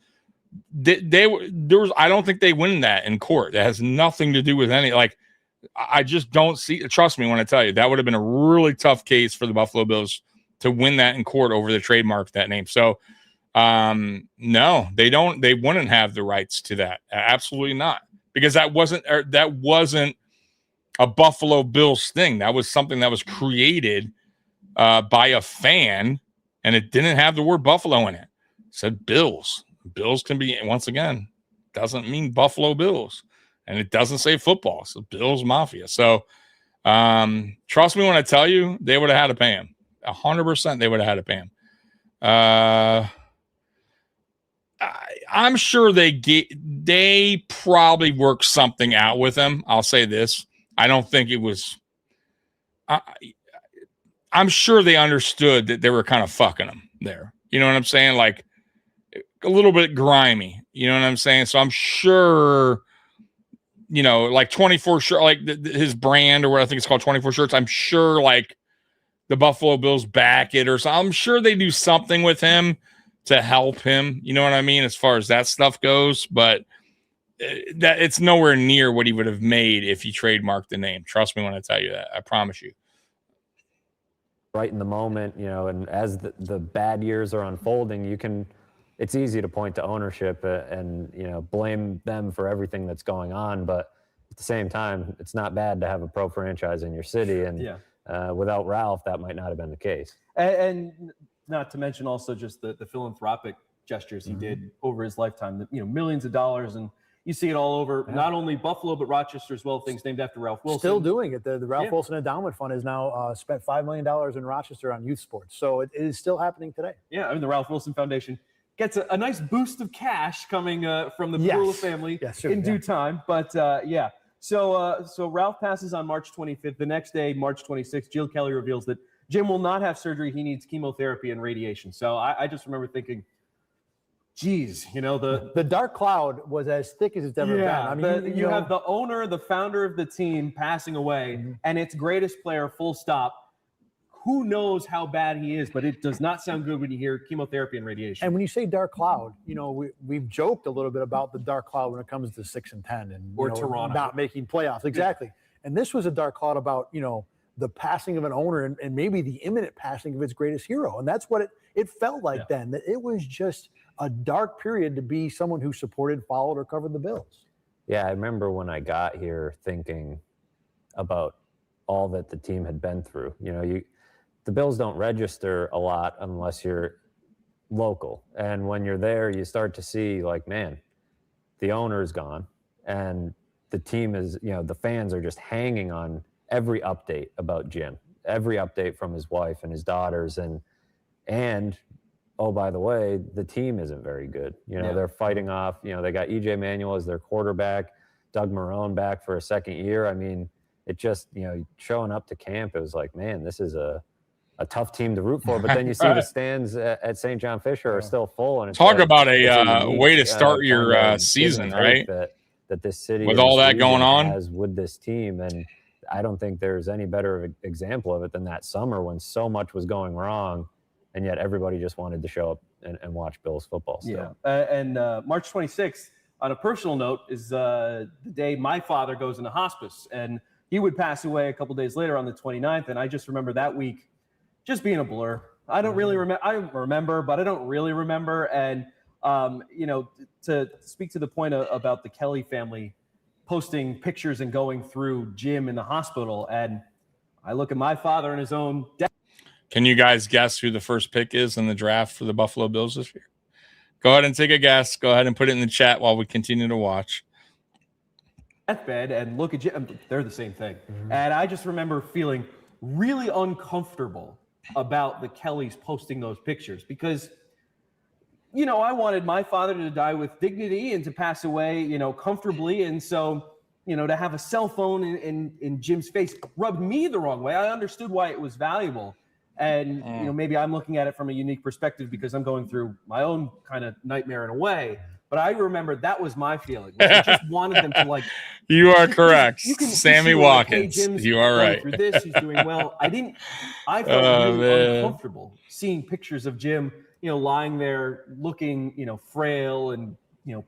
I don't think they win that in court. That has nothing to do with I just don't see. Trust me when I tell you, that would have been a really tough case for the Buffalo Bills to win that in court over the trademark of that name. So, no, they don't. They wouldn't have the rights to that. Absolutely not, because that wasn't a Buffalo Bills thing. That was something that was created by a fan, and it didn't have the word Buffalo in it. It said Bills. Bills can be, once again, doesn't mean Buffalo Bills. And it doesn't say football. So Bills Mafia. So trust me when I tell you, they would have had to pay him. 100% they would have had to pay him. I'm sure they probably worked something out with him. I'll say this. I don't think it was. I'm sure they understood that they were kind of fucking him there. You know what I'm saying? Like a little bit grimy. You know what I'm saying? So I'm sure, like 24 shirts, like his brand or what I think it's called, 24 shirts. I'm sure like the Buffalo Bills back it or something. I'm sure they do something with him to help him. You know what I mean? As far as that stuff goes, but that it's nowhere near what he would have made if he trademarked the name. Trust me when I tell you that. I promise you. Right in the moment, and as the bad years are unfolding, it's easy to point to ownership and blame them for everything that's going on. But at the same time, it's not bad to have a pro franchise in your city. And without Ralph, that might not have been the case. And not to mention also just the philanthropic gestures he did over his lifetime, millions of dollars. And you see it all over, not only Buffalo, but Rochester as well, things named after Ralph Wilson. Still doing it. The Ralph Wilson Endowment Fund has now spent $5 million in Rochester on youth sports. So it is still happening today. Yeah, I mean, the Ralph Wilson Foundation gets a nice boost of cash coming from the Bagula family in due time. But, So Ralph passes on March 25th. The next day, March 26th, Jill Kelly reveals that Jim will not have surgery. He needs chemotherapy and radiation. So I just remember thinking, geez, the dark cloud was as thick as it's ever been. I mean, you have the owner, the founder of the team passing away, and its greatest player, full stop. Who knows how bad he is, but it does not sound good when you hear chemotherapy and radiation. And when you say dark cloud, we've joked a little bit about the dark cloud when it comes to 6 and 10 and Toronto not making playoffs. Exactly. And this was a dark cloud about, the passing of an owner and maybe the imminent passing of its greatest hero. And that's what it felt like then, that it was just a dark period to be someone who supported, followed, or covered the Bills. Yeah, I remember when I got here thinking about all that the team had been through. The Bills don't register a lot unless you're local. And when you're there, you start to see man, the owner is gone and the team is, the fans are just hanging on every update about Jim, every update from his wife and his daughters. And oh, by the way, the team isn't very good. They're fighting off, they got EJ Manuel as their quarterback, Doug Marrone back for a second year. I mean, it just, showing up to camp, it was like, man, this is a tough team to root for, but then you see the stands at St. John Fisher are still full. And it's talk about a way to start your season, right? That this city with all that going on has with this team, and I don't think there's any better example of it than that summer when so much was going wrong, and yet everybody just wanted to show up and watch Bills football still. Yeah, and March 26th, on a personal note, is the day my father goes into hospice, and he would pass away a couple days later on the 29th, and I just remember that week just being a blur. I don't really remember. I remember, but I don't really remember. And, to speak to the point about the Kelly family posting pictures and going through Jim in the hospital, and I look at my father in his own death. Can you guys guess who the first pick is in the draft for the Buffalo Bills this year? Go ahead and take a guess. Go ahead and put it in the chat while we continue to watch. Deathbed and look at Jim. They're the same thing. And I just remember feeling really uncomfortable about the Kellys posting those pictures because, I wanted my father to die with dignity and to pass away, comfortably. And so, to have a cell phone in Jim's face rubbed me the wrong way. I understood why it was valuable. And, maybe I'm looking at it from a unique perspective because I'm going through my own kind of nightmare in a way. But I remember that was my feeling. I just wanted them to You are correct. You can Sammy Watkins. Hey, Jim's you are right. Through this, he's doing well. I felt really uncomfortable seeing pictures of Jim, lying there looking, frail and,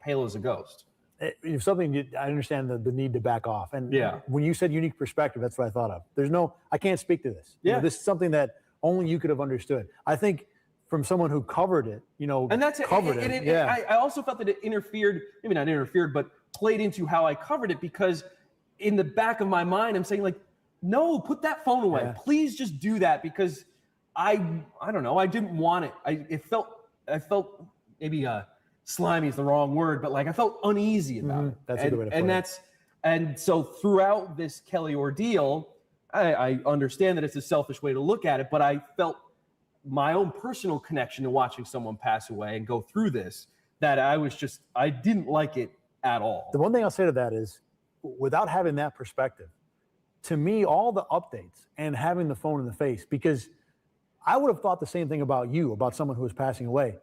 pale as a ghost. If something, I understand the need to back off. And when you said unique perspective, that's what I thought of. I can't speak to this. This is something that only you could have understood. I think from someone who covered it, and that's covered it. I also felt that it interfered, maybe not interfered, but played into how I covered it because in the back of my mind, I'm saying no, put that phone away. Please just do that because I don't know. I didn't want it. I felt maybe slimy is the wrong word, but I felt uneasy about it. That's a good way to put it. And so throughout this Kelly ordeal, I understand that it's a selfish way to look at it, but I felt my own personal connection to watching someone pass away and go through this, that I didn't like it at all. The one thing I'll say to that is, without having that perspective, to me, all the updates and having the phone in the face, because I would have thought the same thing about you, about someone who was passing away.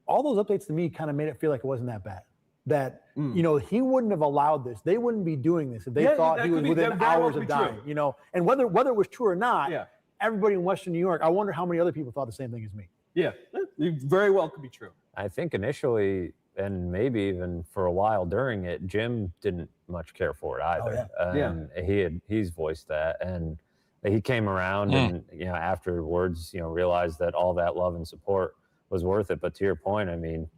All those updates to me kind of made it feel like it wasn't that bad. That, he wouldn't have allowed this. They wouldn't be doing this if they thought he was within hours of dying, and whether it was true or not, everybody in Western New York, I wonder how many other people thought the same thing as me. Yeah, it very well could be true. I think initially, and maybe even for a while during it, Jim didn't much care for it either. He's voiced that, and he came around and afterwards, realized that all that love and support was worth it. But to your point, I mean,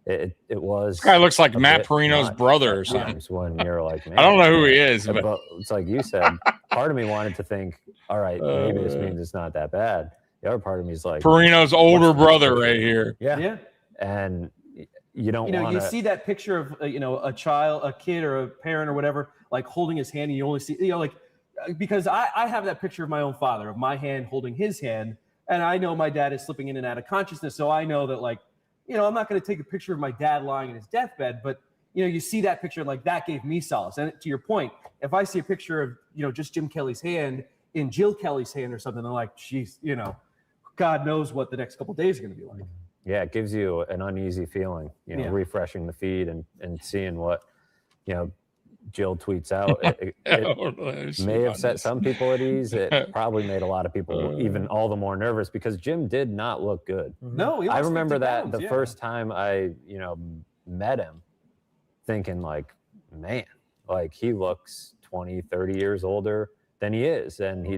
it was. This guy looks like Matt Perino's brother or something. When you're like, man, I don't know who he is, but it's like you said. Part of me wanted to think, all right, maybe this means it's not that bad. The other part of me is like Perino's older brother right here. Yeah. And you don't want you see that picture of a child, a kid, or a parent or whatever, holding his hand, and you only see because I have that picture of my own father, of my hand holding his hand, and I know my dad is slipping in and out of consciousness, so I know that I'm not going to take a picture of my dad lying in his deathbed, but you see that picture, like that gave me solace. And to your point, if I see a picture of, just Jim Kelly's hand in Jill Kelly's hand or something, I'm like, geez, God knows what the next couple of days are going to be like. Yeah, it gives you an uneasy feeling, refreshing the feed and seeing what, Jill tweets out. It may have set some people at ease. It probably made a lot of people even all the more nervous because Jim did not look good. No, he I lost remember 50 that pounds, the first time I, met him, thinking like, man, like he looks 20, 30 years older than he is, and he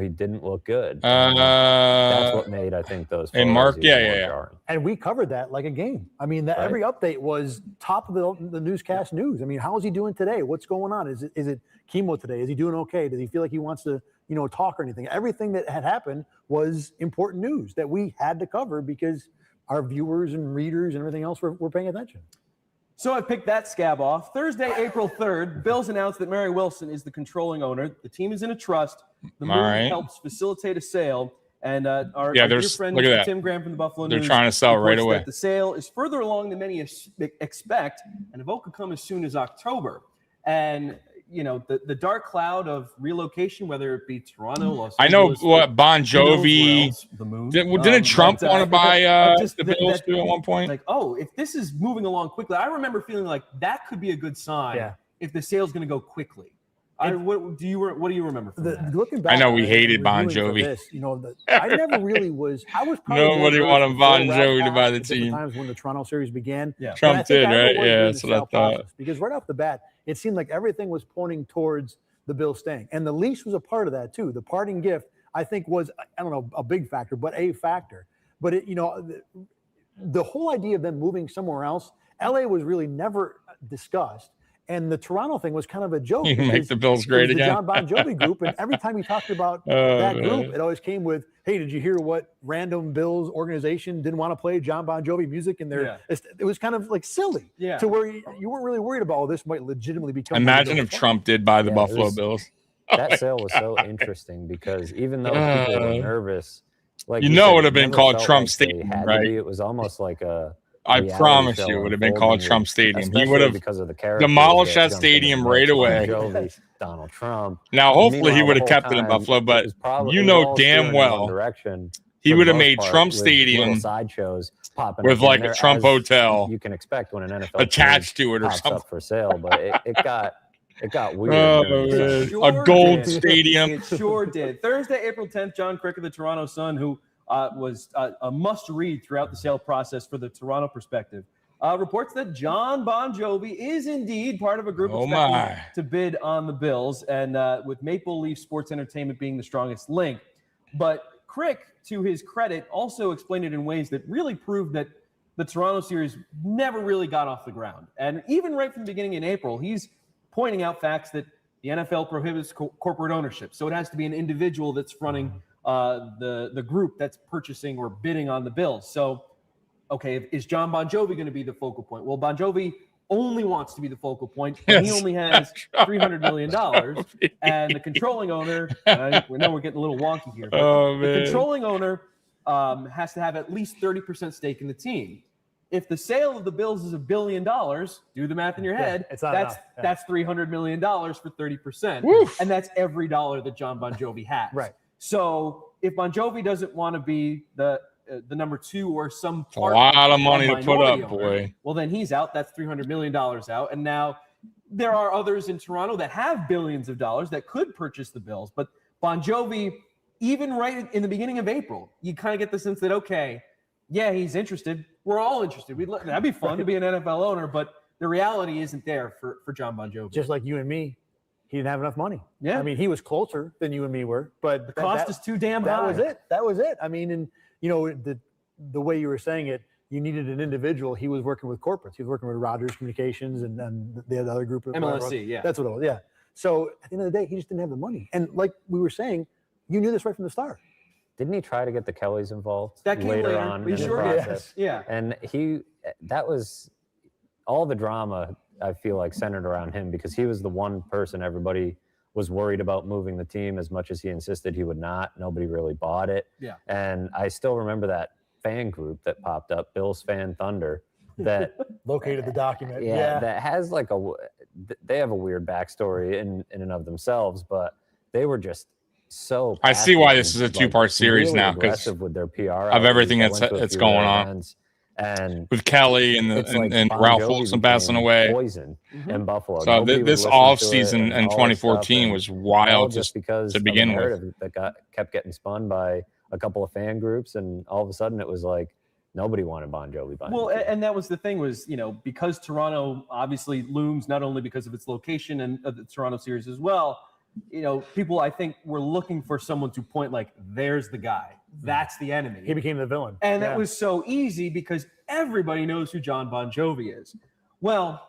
didn't look good. That's what made, I think, those. And Mark, jarring. And we covered that like a game. I mean, every update was top of the newscast news. I mean, how is he doing today? What's going on? Is it chemo today? Is he doing okay? Does he feel like he wants to, talk or anything? Everything that had happened was important news that we had to cover because our viewers and readers and everything else were paying attention. So I picked that scab off. Thursday, April 3rd, Bills announced that Mary Wilson is the controlling owner. The team is in a trust. The move helps facilitate a sale. And our dear friend Tim Graham from the Buffalo News. They're trying to sell right away. The sale is further along than many expect, and the vote could come as soon as October. And the dark cloud of relocation, whether it be Toronto, Los Angeles. I know what Bon Jovi. Didn't Trump want to buy the Bills too at one point? Like, if this is moving along quickly, I remember feeling like that could be a good sign if the sale's going to go quickly. What do you remember from that? Looking back, I know we hated Bon Jovi. I never really was. I was probably nobody wanted Bon Jovi to buy the team. Times when the Toronto series began, Trump did, right? Yeah, that's what I thought. Because right off the bat, it seemed like everything was pointing towards the Bills staying, and the lease was a part of that too. The parting gift, I think, was a big factor, but a factor. But the whole idea of them moving somewhere else, LA was really never discussed. And the Toronto thing was kind of a joke. You can make the Bills great again. The John Bon Jovi group, and every time he talked about that group, it always came with, "Hey, did you hear what random Bills organization didn't want to play John Bon Jovi music?" And it was kind of like silly, to where you weren't really worried about, this might legitimately become. Imagine if Trump did buy the Buffalo Bills. That sale was so interesting because even though people were nervous, like it would have been called Trump Stadium, right? It was almost like a. I promise you, it would have been called Trump Stadium. He would have demolished that stadium right away. Donald Trump. Now, hopefully, he would have kept it in Buffalo, but damn well he would have made Trump Stadium sideshows with like a Trump hotel. You can expect when an NFL attached to it or something up for sale, but it got weird. A gold stadium. It sure did. Thursday, April 10th, John Crick of the Toronto Sun, who was a must-read throughout the sale process for the Toronto perspective, reports that John Bon Jovi is indeed part of a group expecting to bid on the Bills, and with Maple Leaf Sports Entertainment being the strongest link. But Crick, to his credit, also explained it in ways that really proved that the Toronto series never really got off the ground. And even right from the beginning in April, he's pointing out facts that the NFL prohibits corporate ownership. So it has to be an individual that's running the group that's purchasing or bidding on the Bills. So, okay, is John Bon Jovi going to be the focal point? Well, Bon Jovi only wants to be the focal point, and he only has $300 million. And the controlling owner, we know we're getting a little wonky here, but the controlling owner has to have at least 30% stake in the team. If the sale of the Bills is $1 billion, do the math in your head. That's $300 million for 30%. Woof. And that's every dollar that John Bon Jovi has. Right. So if Bon Jovi doesn't want to be the number two or some part, a lot of money to put up, boy. Well, then he's out. That's $300 million out. And now there are others in Toronto that have billions of dollars that could purchase the Bills. But Bon Jovi, even right in the beginning of April, you kind of get the sense that, okay, yeah, he's interested. We're all interested. That'd be fun to be an NFL owner, but the reality isn't there for John Bon Jovi. Just like you and me. He didn't have enough money. Yeah. I mean, he was closer than you and me were, but the cost is too damn high. That was it. I mean, and the way you were saying it, you needed an individual. He was working with corporates. He was working with Rogers Communications and the other group of MLSE. Yeah. That's what it was. Yeah. So at the end of the day, he just didn't have the money. And like we were saying, you knew this right from the start. Didn't he try to get the Kellys involved that came later on in the sure process? Yeah. And that was all the drama, I feel like, centered around him because he was the one person everybody was worried about moving the team as much as he insisted he would not. Nobody really bought it. Yeah. And I still remember that fan group that popped up, Bills Fan Thunder, that located the document. that has like they have a weird backstory in and of themselves, but they were just so I see why this passionate is a two-part like, series really now because aggressive with their PR of everything outreach. I went to a that's few going of their on. events, and With Kelly and it's like and Bon Ralph Jovi Wilson passing became away. Poison in Buffalo. So Nobody was this listening off to it season and in all this stuff, 2014 and was all wild just because to of begin the with. narrative that kept getting spun by a couple of fan groups, and all of a sudden it was like nobody wanted Bon Jovi. Well, and that was the thing was, because Toronto obviously looms not only because of its location and the Toronto series as well, people I think were looking for someone to point like, there's the guy. That's the enemy. He became the villain. And that was so easy because everybody knows who John Bon Jovi is. Well,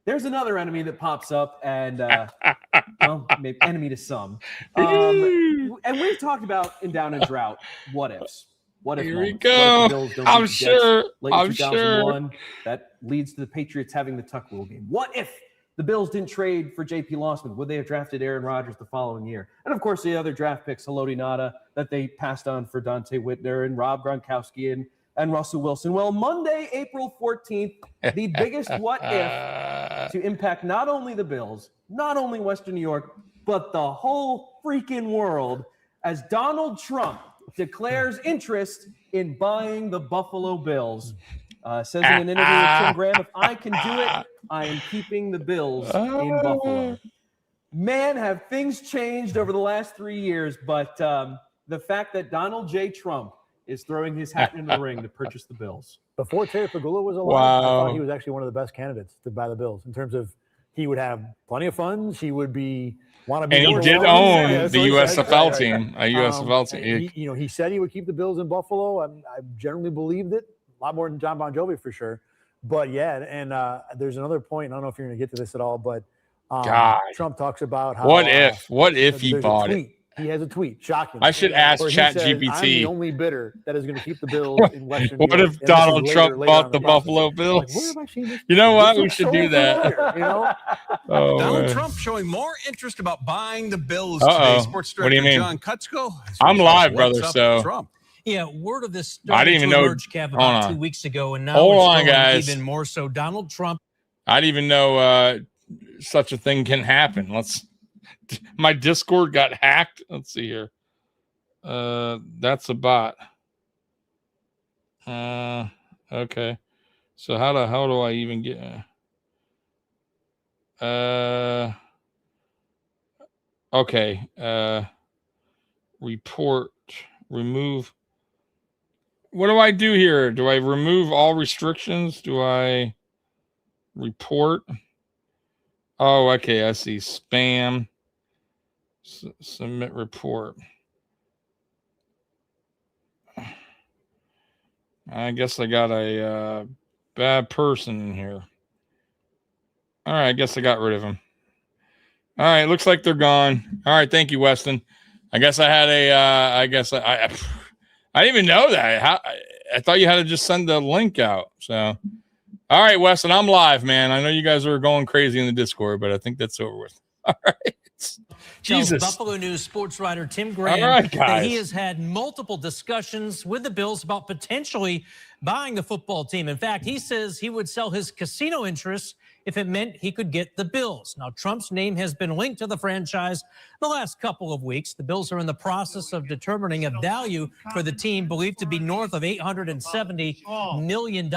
there's another enemy that pops up and, well, maybe enemy to some. And we've talked about in Down and Drought, what ifs. What if Here we moments? What if go. the Bills don't I'm beat the Jets sure. late in I'm 2001? That leads to the Patriots having the Tuck rule game. What if the Bills didn't trade for J.P. Lossman? Would they have drafted Aaron Rodgers the following year? And, of course, the other draft picks, Haloti Ngata, that they passed on for Dante Whitner and Rob Gronkowski and Russell Wilson. Well, Monday, April 14th, the biggest what if to impact not only the Bills, not only Western New York, but the whole freaking world as Donald Trump declares interest in buying the Buffalo Bills. Says in an interview with Tim Graham, if I can do it, I am keeping the Bills in Buffalo. Man, have things changed over the last 3 years, but the fact that Donald J. Trump is throwing his hat in the ring to purchase the Bills. Before Terry Pagula was alive, I thought he was actually one of the best candidates to buy the Bills in terms of he would have plenty of funds. He would want to be. And he did own the USFL team, a USFL team. He said he would keep the Bills in Buffalo. I generally believed it. A lot more than John Bon Jovi for sure. But yeah, and there's another point. I don't know if you're going to get to this at all, but Trump talks about how. What if he bought it? He has a tweet. Shocking. I should ask ChatGPT. I'm the only bidder that is going to keep the Bills in Western What New York. if Donald Trump bought the Buffalo Bills? Where have I seen this? You know what? This We should do that. Oh, Donald man. Trump showing more interest about buying the Bills Uh-oh. today. Sports What do you Director mean? John Kutzko. I'm live, brother, What's up so- with Trump? Yeah, word of this I didn't even know. emerge, Kev, Hold about on. 2 weeks ago, and now Hold it's on, going guys. even more so. Donald Trump. I didn't even know such a thing can happen. My Discord got hacked. Let's see here. That's a bot. Okay. So how the hell do I even get? Okay. Report. Remove. What do I do here? Do I remove all restrictions? Do I report? Oh, okay. I see. Spam. Submit report. I guess I got a bad person in here. All right. I guess I got rid of him. All right. Looks like they're gone. All right. Thank you, Weston. I guess I had I didn't even know that. I thought you had to just send the link out. So, all right, Weston, I'm live, man. I know you guys are going crazy in the Discord, but I think that's over with. All right. Tells Jesus. Buffalo News sports writer Tim Graham All right, that guys. he has had multiple discussions with the Bills about potentially buying the football team. In fact, he says he would sell his casino interests if it meant he could get the Bills. Now, Trump's name has been linked to the franchise the last couple of weeks. The Bills are in the process of determining a value for the team believed to be north of $870 million.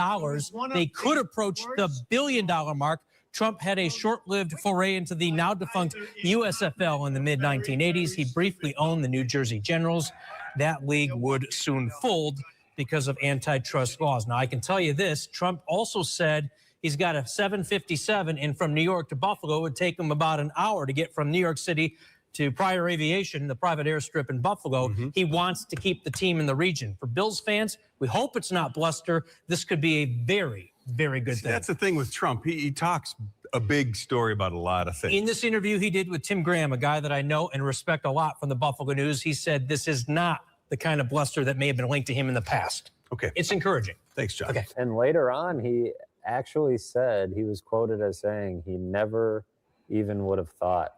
They could approach the billion-dollar mark. Trump had a short-lived foray into the now-defunct USFL in the mid-1980s. He briefly owned the New Jersey Generals. That league would soon fold because of antitrust laws. Now, I can tell you this. Trump also said he's got a 757, and from New York to Buffalo, it would take him about an hour to get from New York City to Pryor Aviation, the private airstrip in Buffalo. He wants to keep the team in the region. For Bills fans, we hope it's not bluster. This could be a very, very good thing. That's the thing with Trump. He talks a big story about a lot of things. In this interview he did with Tim Graham, a guy that I know and respect a lot from the Buffalo News, he said this is not the kind of bluster that may have been linked to him in the past. Okay. It's encouraging. Thanks, John. Okay. And later on, he actually said, he was quoted as saying he never even would have thought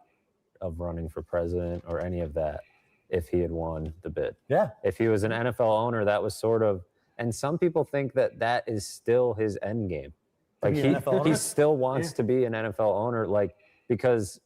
of running for president or any of that if he had won the bid. Yeah. If he was an NFL owner, that was sort of, And some people think that that is still his end game. Like he still wants to be an NFL owner, like, because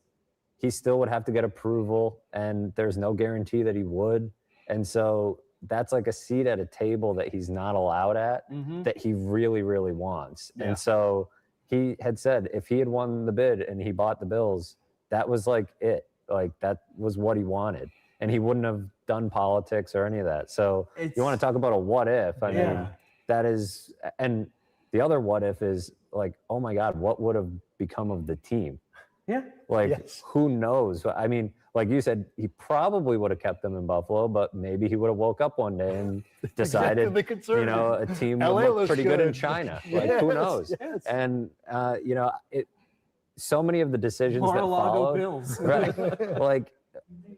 he still would have to get approval, and there's no guarantee that he would. And so that's like a seat at a table that he's not allowed at, that he really, really wants. Yeah. And so he had said if he had won the bid and he bought the Bills, that was like it. Like that was what he wanted. And he wouldn't have done politics or any of that. So you want to talk about a what if? I mean, that is, and the other what if is like, oh my God, what would have become of the team? Yeah. Like, who knows? I mean, like you said, he probably would have kept them in Buffalo, but maybe he would have woke up one day and decided, you know, a team would look pretty good in China. Like, who knows? And, you know, so many of the decisions that followed, Bills. right? Like,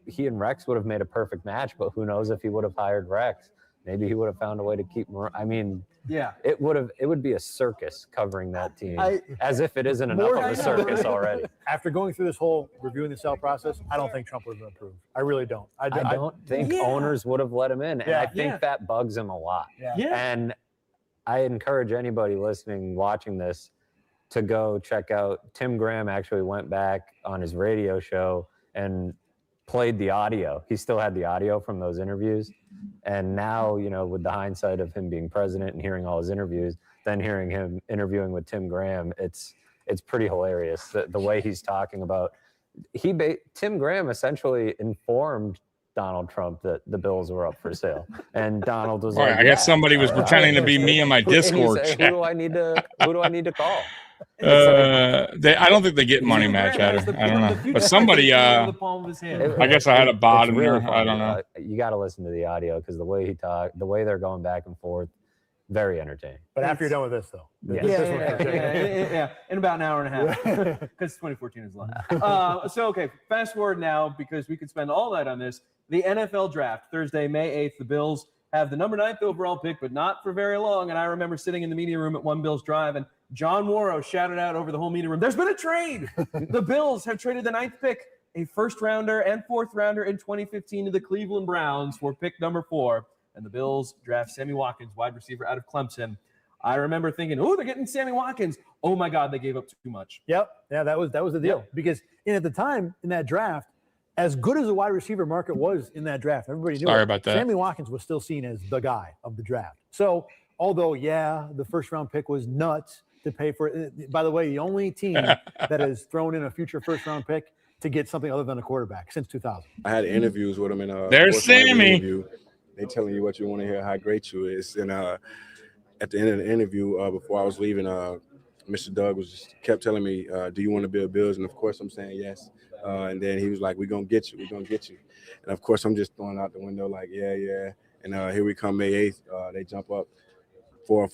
he and Rex would have made a perfect match, but who knows if he would have hired Rex? Maybe he would have found a way to keep Marrone. I mean, it would be a circus covering that team, as if it isn't enough of a circus already. After going through this whole reviewing the sale process, I don't think Trump would have been approved. I really don't. I don't think owners would have let him in, and I think that bugs him a lot. And I encourage anybody listening, watching this, to go check out. Tim Graham actually went back on his radio show and played the audio. He still had the audio from those interviews. And now, you know, with the hindsight of him being president and hearing all his interviews, then hearing him interviewing with Tim Graham, it's pretty hilarious. The way he's talking about, Tim Graham essentially informed Donald Trump that the Bills were up for sale. And Donald was like, I guess somebody was pretending to be me in my Discord chat. Who do I need to call? I don't think they get money match out of it. I don't know. But somebody, I guess I had a bot in there. I don't know. You got to listen to the audio because the way he talked, the way they're going back and forth, very entertaining. But after you're done with this, though. Yeah. In about an hour and a half, because 2014 is long. So, okay, fast forward now, because we could spend all night on this. The NFL draft, Thursday, May 8th, the Bills have the number 9th overall pick, but not for very long. And I remember sitting in the media room at One Bills Drive, and John Morrow shouted out over the whole media room, "There's been a trade. The Bills have traded the 9th pick, a first-rounder and fourth-rounder in 2015 to the Cleveland Browns for pick number 4. And the Bills draft Sammy Watkins, wide receiver out of Clemson. I remember thinking, oh, they're getting Sammy Watkins. Oh, my God, they gave up too much. Yep. Yeah, that was the deal. Because at the time in that draft, as good as the wide receiver market was in that draft, everybody knew about that. Sammy Watkins was still seen as the guy of the draft. So, although, the first-round pick was nuts to pay for it. By the way, the only team that has thrown in a future first-round pick to get something other than a quarterback since 2000. I had interviews with him in there's Sammy. They telling you what you want to hear, how great you is. And at the end of the interview, before I was leaving, Mr. Doug kept telling me, do you want to build Bills? And of course I'm saying yes. And then he was like, we're going to get you. We're going to get you. And of course I'm just throwing out the window like, yeah. And here we come May 8th. They jump up 4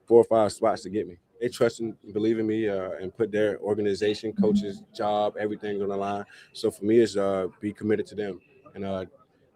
or 5 spots to get me. They trust and believe in me and put their organization, coaches, job, everything on the line. So for me, it's be committed to them and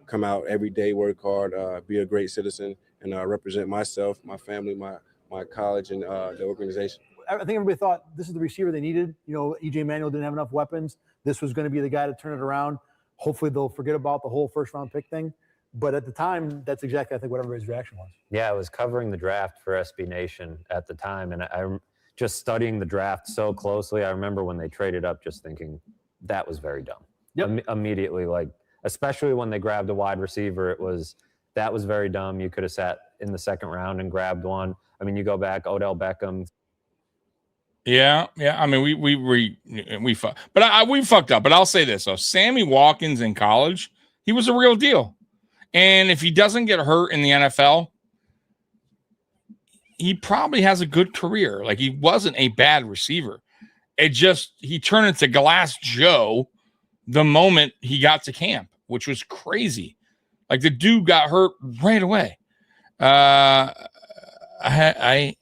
come out every day, work hard, be a great citizen, and represent myself, my family, my college, and the organization. I think everybody thought this is the receiver they needed. You know, E.J. Manuel didn't have enough weapons. This was going to be the guy to turn it around. Hopefully they'll forget about the whole first-round pick thing. But at the time, that's exactly, I think, what everybody's reaction was. Yeah, I was covering the draft for SB Nation at the time, and I'm just studying the draft so closely. I remember when they traded up just thinking that was very dumb. Yep. Immediately, like, especially when they grabbed a wide receiver, that was very dumb. You could have sat in the second round and grabbed one. I mean, you go back, Odell Beckham. Yeah. I mean, we fucked, but we fucked up. But I'll say this: so Sammy Watkins in college, he was a real deal. And if he doesn't get hurt in the NFL, he probably has a good career. Like, he wasn't a bad receiver. He turned into Glass Joe the moment he got to camp, which was crazy. Like, the dude got hurt right away. I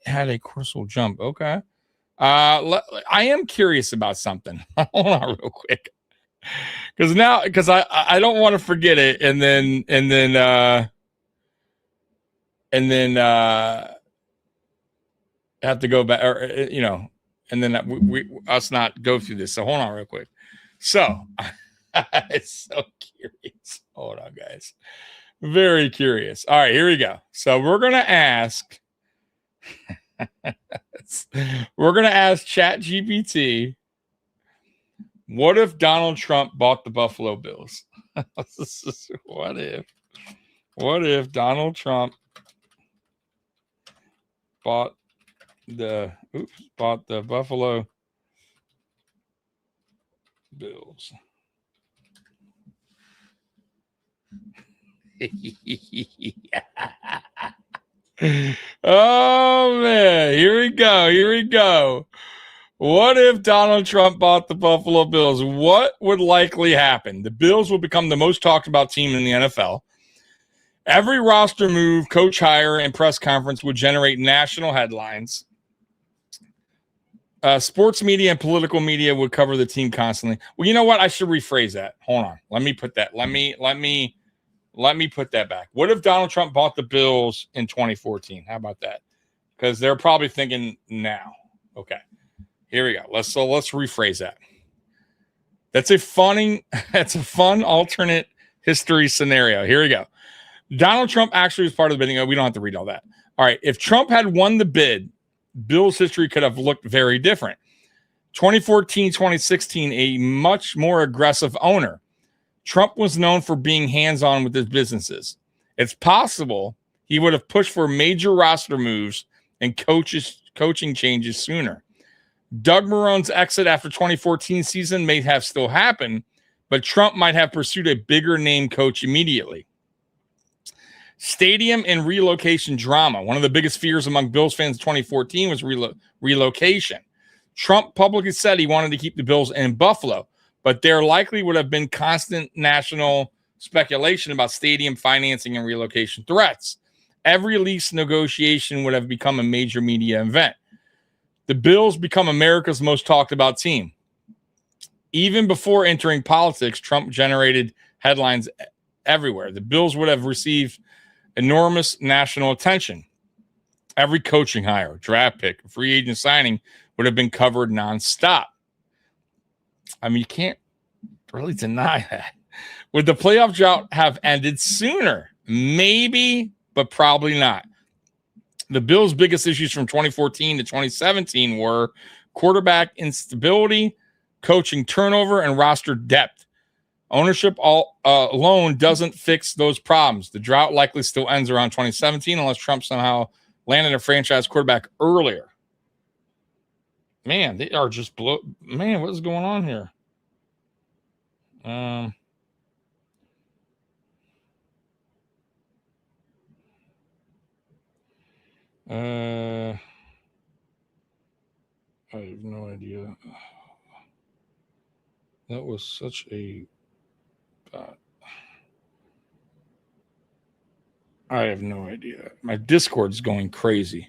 had a crystal jump. Okay. I am curious about something. Hold on real quick. Because I don't want to forget it, and then have to go back, or and then us not go through this. So hold on real quick. So it's so curious. Hold on, guys. Very curious. All right, here we go. So we're going to ask ChatGPT, what if Donald Trump bought the Buffalo Bills? What if Donald Trump bought the Buffalo Bills? Oh man, here we go. What if Donald Trump bought the Buffalo Bills? What would likely happen? The Bills will become the most talked about team in the NFL. Every roster move, coach hire, and press conference would generate national headlines. Sports media and political media would cover the team constantly. Well, you know what? I should rephrase that. Hold on. Let me put that back. What if Donald Trump bought the Bills in 2014? How about that? Because they're probably thinking now. Okay. Here we go. Let's rephrase that. That's a fun alternate history scenario. Here we go. Donald Trump actually was part of the bidding. We don't have to read all that. All right. If Trump had won the bid, Bills history could have looked very different. 2014, 2016, a much more aggressive owner. Trump was known for being hands-on with his businesses. It's possible he would have pushed for major roster moves and coaching changes sooner. Doug Marrone's exit after 2014 season may have still happened, but Trump might have pursued a bigger name coach immediately. Stadium and relocation drama. One of the biggest fears among Bills fans in 2014 was relocation. Trump publicly said he wanted to keep the Bills in Buffalo, but there likely would have been constant national speculation about stadium financing and relocation threats. Every lease negotiation would have become a major media event. The Bills become America's most talked about team. Even before entering politics, Trump generated headlines everywhere. The Bills would have received enormous national attention. Every coaching hire, draft pick, free agent signing would have been covered nonstop. I mean, you can't really deny that. Would the playoff drought have ended sooner? Maybe, but probably not. The Bills' biggest issues from 2014 to 2017 were quarterback instability, coaching turnover, and roster depth. Ownership alone doesn't fix those problems. The drought likely still ends around 2017 unless Trump somehow landed a franchise quarterback earlier. Man, they are just Man, what is going on here? I have no idea. That was such a I have no idea. My Discord's going crazy.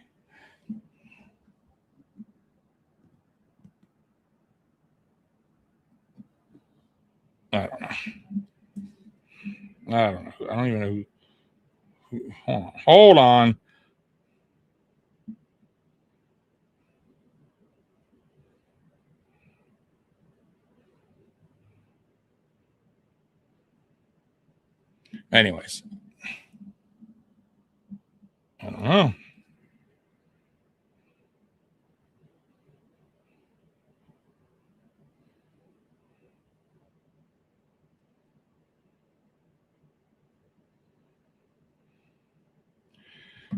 I don't know. I don't even know who. Hold on. Anyways, I don't know.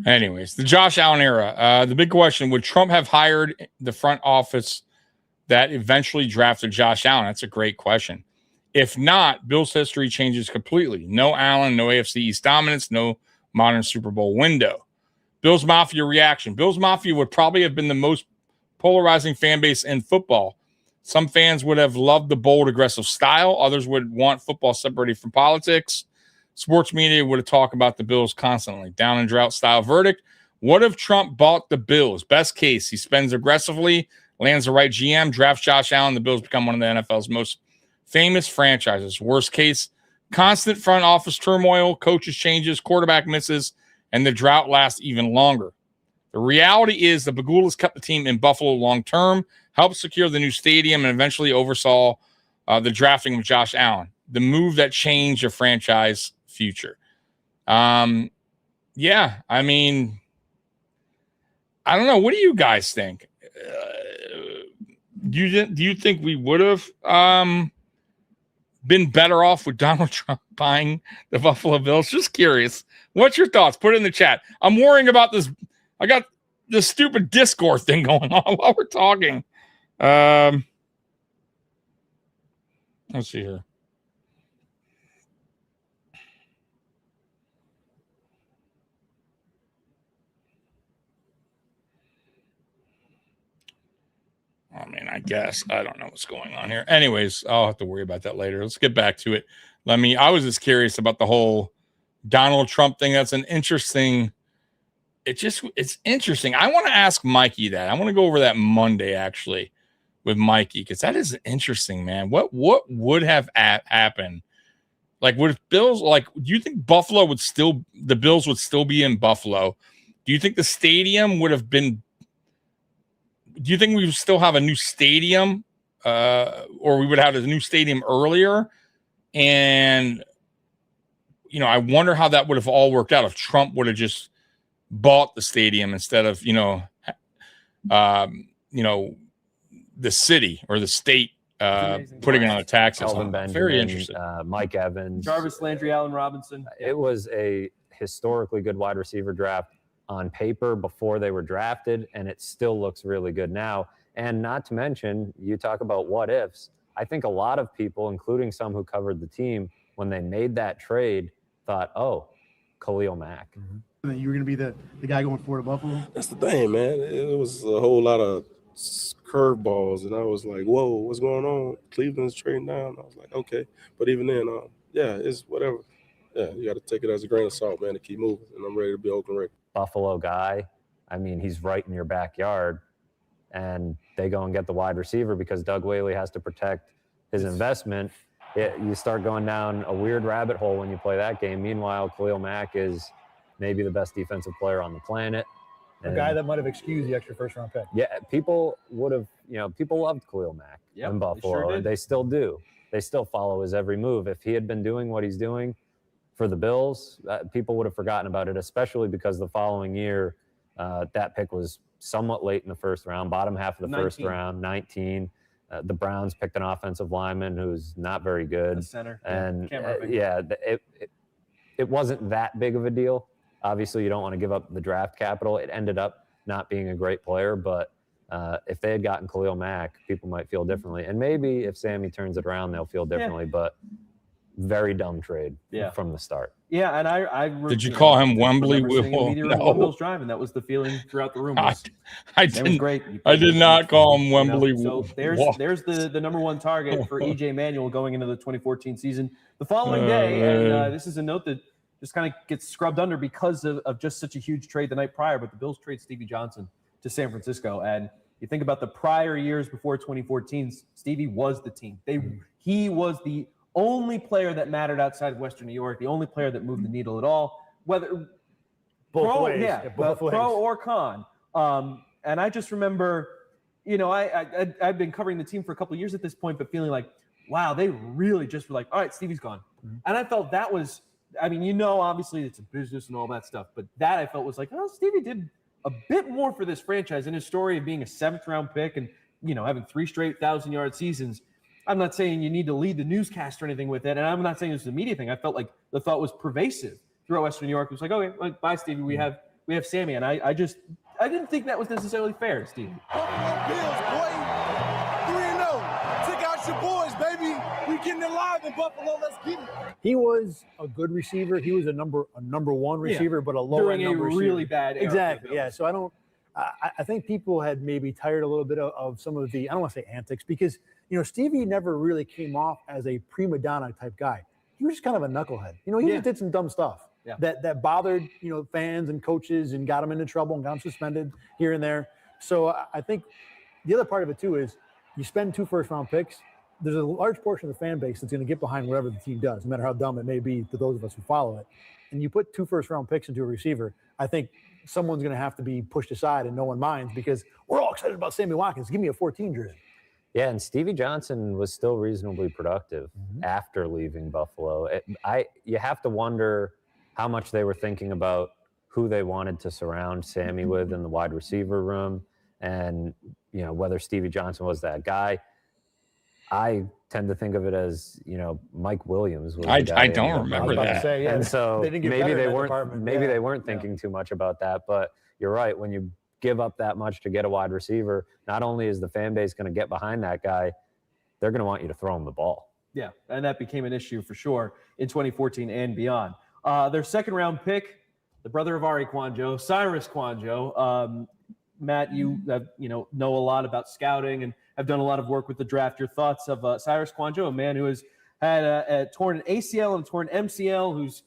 Anyways, the Josh Allen era. The big question, would Trump have hired the front office that eventually drafted Josh Allen? That's a great question. If not, Bills history changes completely. No Allen, no AFC East dominance, no modern Super Bowl window. Bills Mafia reaction. Bills Mafia would probably have been the most polarizing fan base in football. Some fans would have loved the bold, aggressive style. Others would want football separated from politics. Sports media would have talked about the Bills constantly. Down and drought style verdict. What if Trump bought the Bills? Best case, he spends aggressively, lands the right GM, drafts Josh Allen. The Bills become one of the NFL's most famous franchises. Worst case, constant front office turmoil, coaches changes, quarterback misses, and the drought lasts even longer. The reality is the Bagulas kept the team in Buffalo long term, helped secure the new stadium, and eventually oversaw the drafting of Josh Allen, the move that changed the franchise future. Yeah, I mean, I don't know. What do you guys think? Do you think we would have been better off with Donald Trump buying the Buffalo Bills? Just curious. What's your thoughts? Put it in the chat. I'm worrying about this. I got this stupid Discord thing going on while we're talking. Let's see here. I mean, I guess I don't know what's going on here. Anyways, I'll have to worry about that later. Let's get back to it. I was just curious about the whole Donald Trump thing. That's an interesting. It's interesting. I want to ask Mikey that. I want to go over that Monday actually with Mikey, because that is interesting, man. What would have happened? Like, would Bills, do you think the Bills would still be in Buffalo? Do you think the stadium would have been? Do you think we would still have a new stadium, or we would have a new stadium earlier? And, I wonder how that would have all worked out if Trump would have just bought the stadium instead of, the city or the state putting it on a taxes. Very interesting. Mike Evans, Jarvis Landry, Allen Robinson. It was a historically good wide receiver draft on paper before they were drafted, and it still looks really good now. And not to mention, you talk about what ifs. I think a lot of people, including some who covered the team, when they made that trade, thought, oh, Khalil Mack. Mm-hmm. You were going to be the guy going forward to Buffalo? That's the thing, man. It was a whole lot of curveballs, and I was like, whoa, what's going on? Cleveland's trading down. I was like, okay. But even then, yeah, it's whatever. Yeah, you got to take it as a grain of salt, man, to keep moving. And I'm ready to be Oakland Raiders. Buffalo guy. I mean, he's right in your backyard, and they go and get the wide receiver because Doug Whaley has to protect his investment. You start going down a weird rabbit hole when you play that game. Meanwhile, Khalil Mack is maybe the best defensive player on the planet. A guy that might have excused the extra first-round pick. Yeah, people would have, people loved Khalil Mack in Buffalo, and they still do. They still follow his every move. If he had been doing what he's doing for the Bills, people would have forgotten about it, especially because the following year, that pick was somewhat late in the first round, bottom half of the first round, 19. The Browns picked an offensive lineman who's not very good. The center. And it wasn't that big of a deal. Obviously, you don't want to give up the draft capital. It ended up not being a great player, but if they had gotten Khalil Mack, people might feel differently. And maybe if Sammy turns it around, they'll feel differently. But very dumb trade from the start. Yeah, and I did you call him Wembley? No. Bills Drive, and that was the feeling throughout the room. I was great. I did not call him Wembley. So there's the number one target for EJ Manuel going into the 2014 season. The following day, and this is a note that just kind of gets scrubbed under because of just such a huge trade the night prior, but the Bills trade Stevie Johnson to San Francisco. And you think about the prior years before 2014, Stevie was the team. He was the only player that mattered outside of Western New York, the only player that moved the needle at all, whether both ways. Both ways. Pro or con. And I just remember, I've been covering the team for a couple of years at this point, but feeling like, wow, they really just were like, all right, Stevie's gone. Mm-hmm. And I felt that was, obviously it's a business and all that stuff, but that I felt was like, oh, Stevie did a bit more for this franchise in his story of being a 7th round pick and, having 3 straight 1,000-yard seasons. I'm not saying you need to lead the newscast or anything with it, and I'm not saying it's a media thing. I felt like the thought was pervasive throughout Western New York. It was like, okay, bye, Stevie. We have Sammy, and I didn't think that was necessarily fair to Stevie. Bills, boy, 3-0. Take out your boys, baby. We getting alive in Buffalo. Let's get it. He was a good receiver. He was a number one receiver, but a lower during number a really receiver. bad era. Exactly. Yeah. So I think people had maybe tired a little bit of some of the, I don't want to say antics, because Stevie never really came off as a prima donna type guy. He was just kind of a knucklehead. He just did some dumb stuff that bothered fans and coaches and got him into trouble and got him suspended here and there. So I think the other part of it too is you spend 2 first-round picks. There's a large portion of the fan base that's going to get behind whatever the team does, no matter how dumb it may be to those of us who follow it. And you put 2 first-round picks into a receiver, I think someone's going to have to be pushed aside and no one minds because we're all excited about Sammy Watkins. Give me a 14 jersey. Yeah, and Stevie Johnson was still reasonably productive after leaving Buffalo. You have to wonder how much they were thinking about who they wanted to surround Sammy with in the wide receiver room, and whether Stevie Johnson was that guy. I tend to think of it as Mike Williams was the guy. I don't remember that. And so didn't get maybe better they in that weren't department. maybe Yeah. they weren't thinking too much about that. But you're right. When you give up that much to get a wide receiver, not only is the fan base going to get behind that guy, they're going to want you to throw him the ball. Yeah, and that became an issue for sure in 2014 and beyond. Their second-round pick, the brother of Ari Kwanjo, Cyrus Kwanjo. Matt, you know a lot about scouting and have done a lot of work with the draft. Your thoughts of Cyrus Kwanjo, a man who has had a torn an ACL and a torn MCL, who's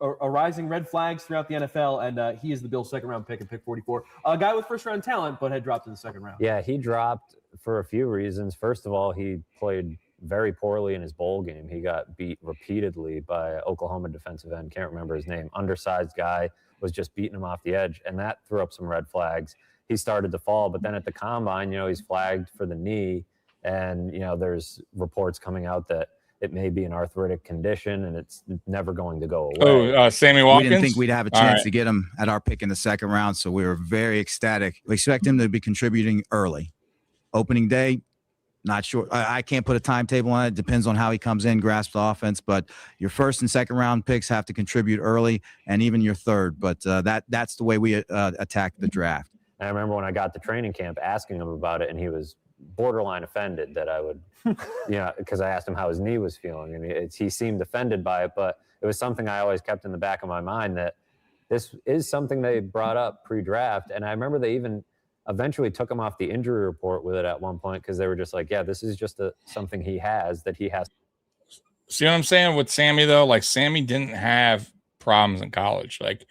arising red flags throughout the NFL, and he is the Bills' second-round pick at pick 44. A guy with first-round talent, but had dropped in the second round. Yeah, he dropped for a few reasons. First of all, he played very poorly in his bowl game. He got beat repeatedly by Oklahoma defensive end. Can't remember his name. Undersized guy, was just beating him off the edge, and that threw up some red flags. He started to fall, but then at the combine, he's flagged for the knee, and there's reports coming out that it may be an arthritic condition and it's never going to go away. Sammy Watkins? We didn't think we'd have a chance to get him at our pick in the second round, so we were very ecstatic. We expect him to be contributing early. Opening day, not sure. I can't put a timetable on it. It depends on how he comes in, grasps the offense. But your first and second round picks have to contribute early, and even your third. But that's the way we attack the draft. And I remember when I got to training camp asking him about it, and he was borderline offended that I would, because I asked him how his knee was feeling, and he seemed offended by it. But it was something I always kept in the back of my mind that this is something they brought up pre-draft. And I remember they even eventually took him off the injury report with it at one point because they were just like, yeah, this is just something he has that he has. See what I'm saying with Sammy, though? Like, Sammy didn't have problems in college. Like,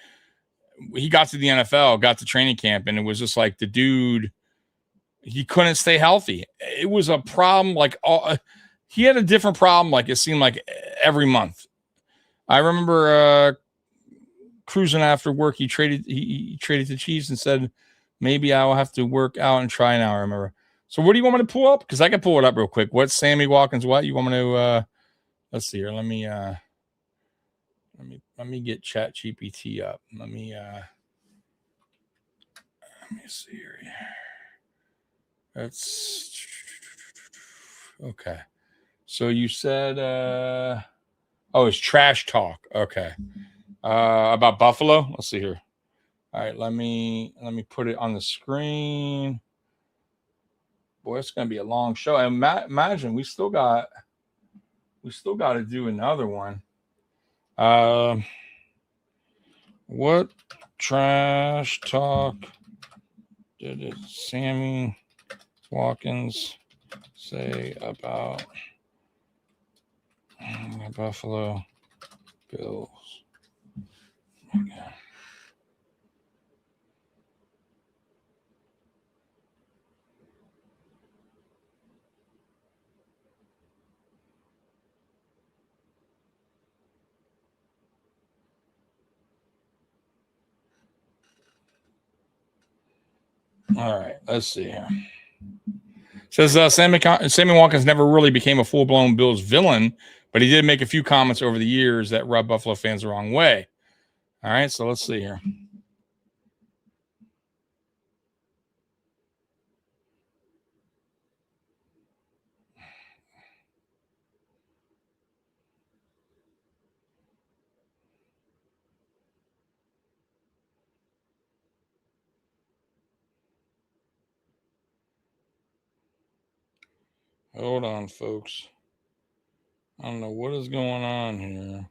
he got to the NFL, got to training camp, and it was just like the dude, he couldn't stay healthy. It was a problem. Like, he had a different problem. Like, it seemed like every month. I remember cruising after work. He traded the Chiefs and said, maybe I will have to work out and try now. I remember. So what do you want me to pull up? Because I can pull it up real quick. What's Sammy Watkins? What you want me to? Let's see here. Let me get ChatGPT up. Let me see here. That's okay. So you said it's trash talk. Okay. About Buffalo. Let's see here. All right, let me put it on the screen. Boy, it's gonna be a long show. And imagine we still got to do another one. What trash talk did Sammy Watkins say about the Buffalo Bills? Okay. All right, let's see here. It says Sammy Watkins never really became a full-blown Bills villain, but he did make a few comments over the years that rubbed Buffalo fans the wrong way. All right, so let's see here. Hold on, folks. I don't know what is going on here.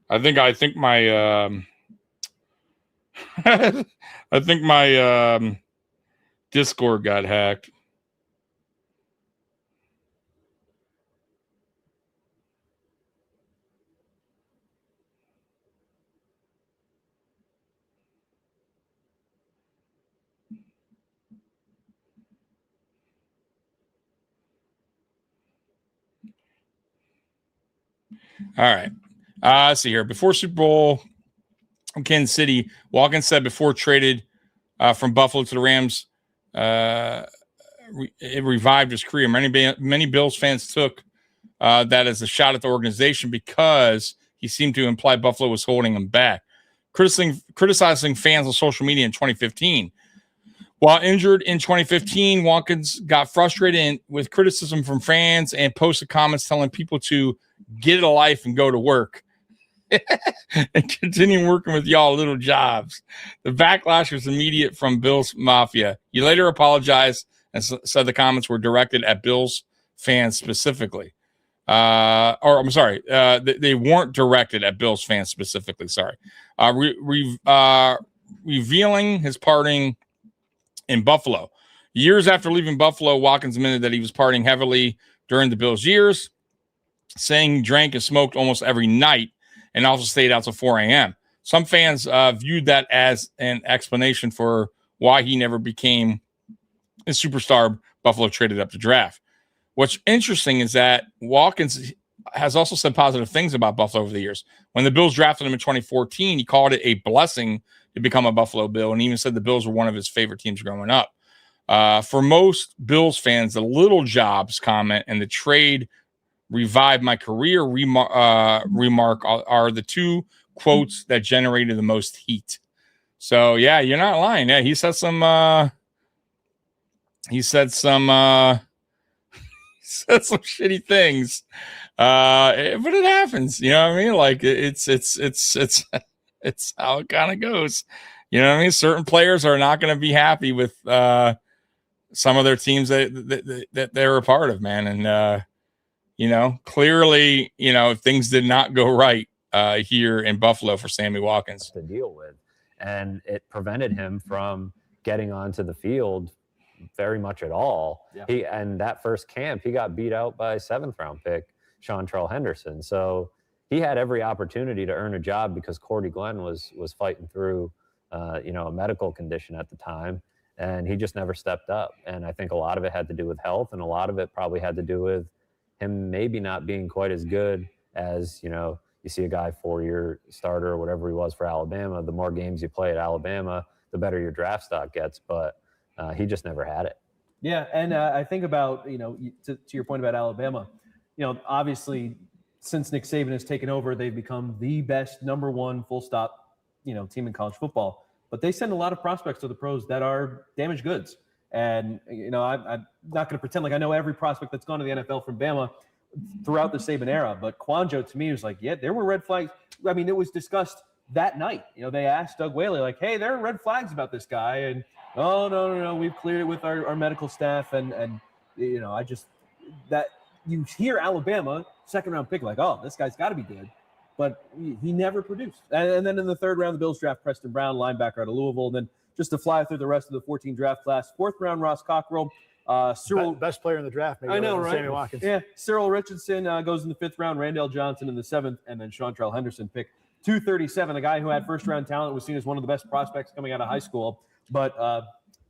I think my I think my Discord got hacked. All right. Let's see here. Before Super Bowl in Kansas City, Watkins said before traded from Buffalo to the Rams, it revived his career. Many Bills fans took that as a shot at the organization because he seemed to imply Buffalo was holding him back, criticizing fans on social media in 2015. While injured in 2015, Watkins got frustrated with criticism from fans and posted comments telling people to get a life and go to work and continue working with y'all little jobs. The backlash was immediate from Bills Mafia. He later apologized and said the comments were directed at Bills fans specifically. They weren't directed at Bills fans specifically. Sorry. Revealing his partying in Buffalo. Years after leaving Buffalo, Watkins admitted that he was partying heavily during the Bills' years, saying he drank and smoked almost every night and also stayed out till 4 a.m. Some fans viewed that as an explanation for why he never became a superstar Buffalo traded up to draft. What's interesting is that Watkins has also said positive things about Buffalo over the years. When the Bills drafted him in 2014, he called it a blessing to become a Buffalo Bill, and even said the Bills were one of his favorite teams growing up. For most Bills fans, the little jobs comment and the trade revived my career remark are the two quotes that generated the most heat. So yeah, you're not lying. Yeah, he said some shitty things. But it happens, you know what I mean? Like it's how it kind of goes. You know what I mean? Certain players are not going to be happy with some of their teams that they're a part of, man. And clearly, things did not go right here in Buffalo for Sammy Watkins to deal with, and it prevented him from getting onto the field very much at all. Yeah. And that first camp, he got beat out by 7th round pick Seantrell Henderson. So he had every opportunity to earn a job because Cordy Glenn was fighting through, a medical condition at the time, and he just never stepped up. And I think a lot of it had to do with health, and a lot of it probably had to do with him maybe not being quite as good as, you see a guy 4-year starter or whatever he was for Alabama. The more games you play at Alabama, the better your draft stock gets. But he just never had it. Yeah, and I think about, to your point about Alabama, obviously since Nick Saban has taken over, they've become the best number one full stop, team in college football. But they send a lot of prospects to the pros that are damaged goods. And, I'm not going to pretend like I know every prospect that's gone to the NFL from Bama throughout the Saban era. But Quanjo, to me, was like, yeah, there were red flags. I mean, it was discussed that night. They asked Doug Whaley, like, hey, there are red flags about this guy. And, oh, no, we've cleared it with our medical staff. And I just – that you hear Alabama, 2nd round pick, like, oh, this guy's got to be good. But he never produced. And then in the 3rd round, the Bills draft Preston Brown, linebacker out of Louisville. And then just to fly through the rest of the 14 draft class, 4th round, Ross Cockrell. Cyril, best player in the draft. Maybe I know, right? Sammy Watkins. Yeah, Cyril Richardson goes in the 5th round, Randall Johnson in the 7th, and then Seantrell Henderson pick 237. A guy who had 1st round talent, was seen as one of the best prospects coming out of high school, but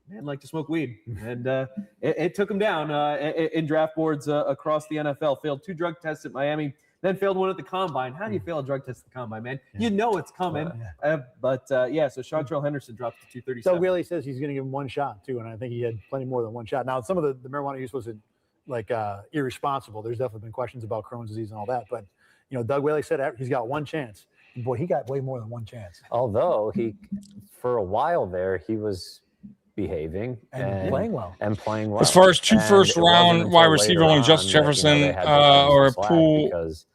man liked to smoke weed, and it took him down in draft boards across the NFL. Failed 2 drug tests at Miami, then failed one at the combine. How do you fail a drug test at the combine, man? Yeah. You know it's coming. So Seantrell Henderson drops to 237. So Whaley says he's going to give him 1 shot too, and I think he had plenty more than 1 shot. Now, some of the marijuana use wasn't like irresponsible. There's definitely been questions about Crohn's disease and all that, but Doug Whaley said he's got 1 chance. Boy, he got way more than 1 chance. Although for a while there, he was behaving and playing well. As far as 2 first-round wide receiver, only Justin Jefferson or a pool is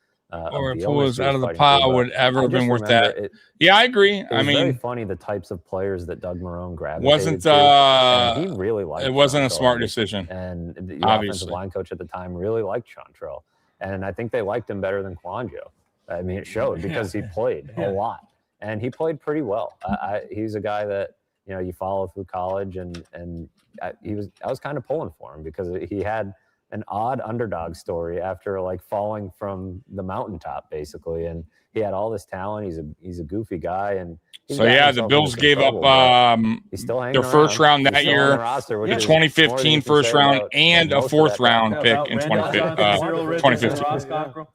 out of the pile would ever have been worth that. Yeah, I agree. I mean, very funny the types of players that Doug Marrone gravitated wasn't to. And he really liked. It wasn't a Seantrell, smart decision. And the obviously, offensive line coach at the time really liked Seantrell, and I think they liked him better than Quanjo. I mean, it showed because he played a lot, and he played pretty well. He's a guy that you follow through college, and I was kind of pulling for him because he had an odd underdog story after falling from the mountaintop basically, and he had all this talent. He's a goofy guy, and the Bills gave up their first round that year, the 2015 first round, and a 4th round pick in 2015.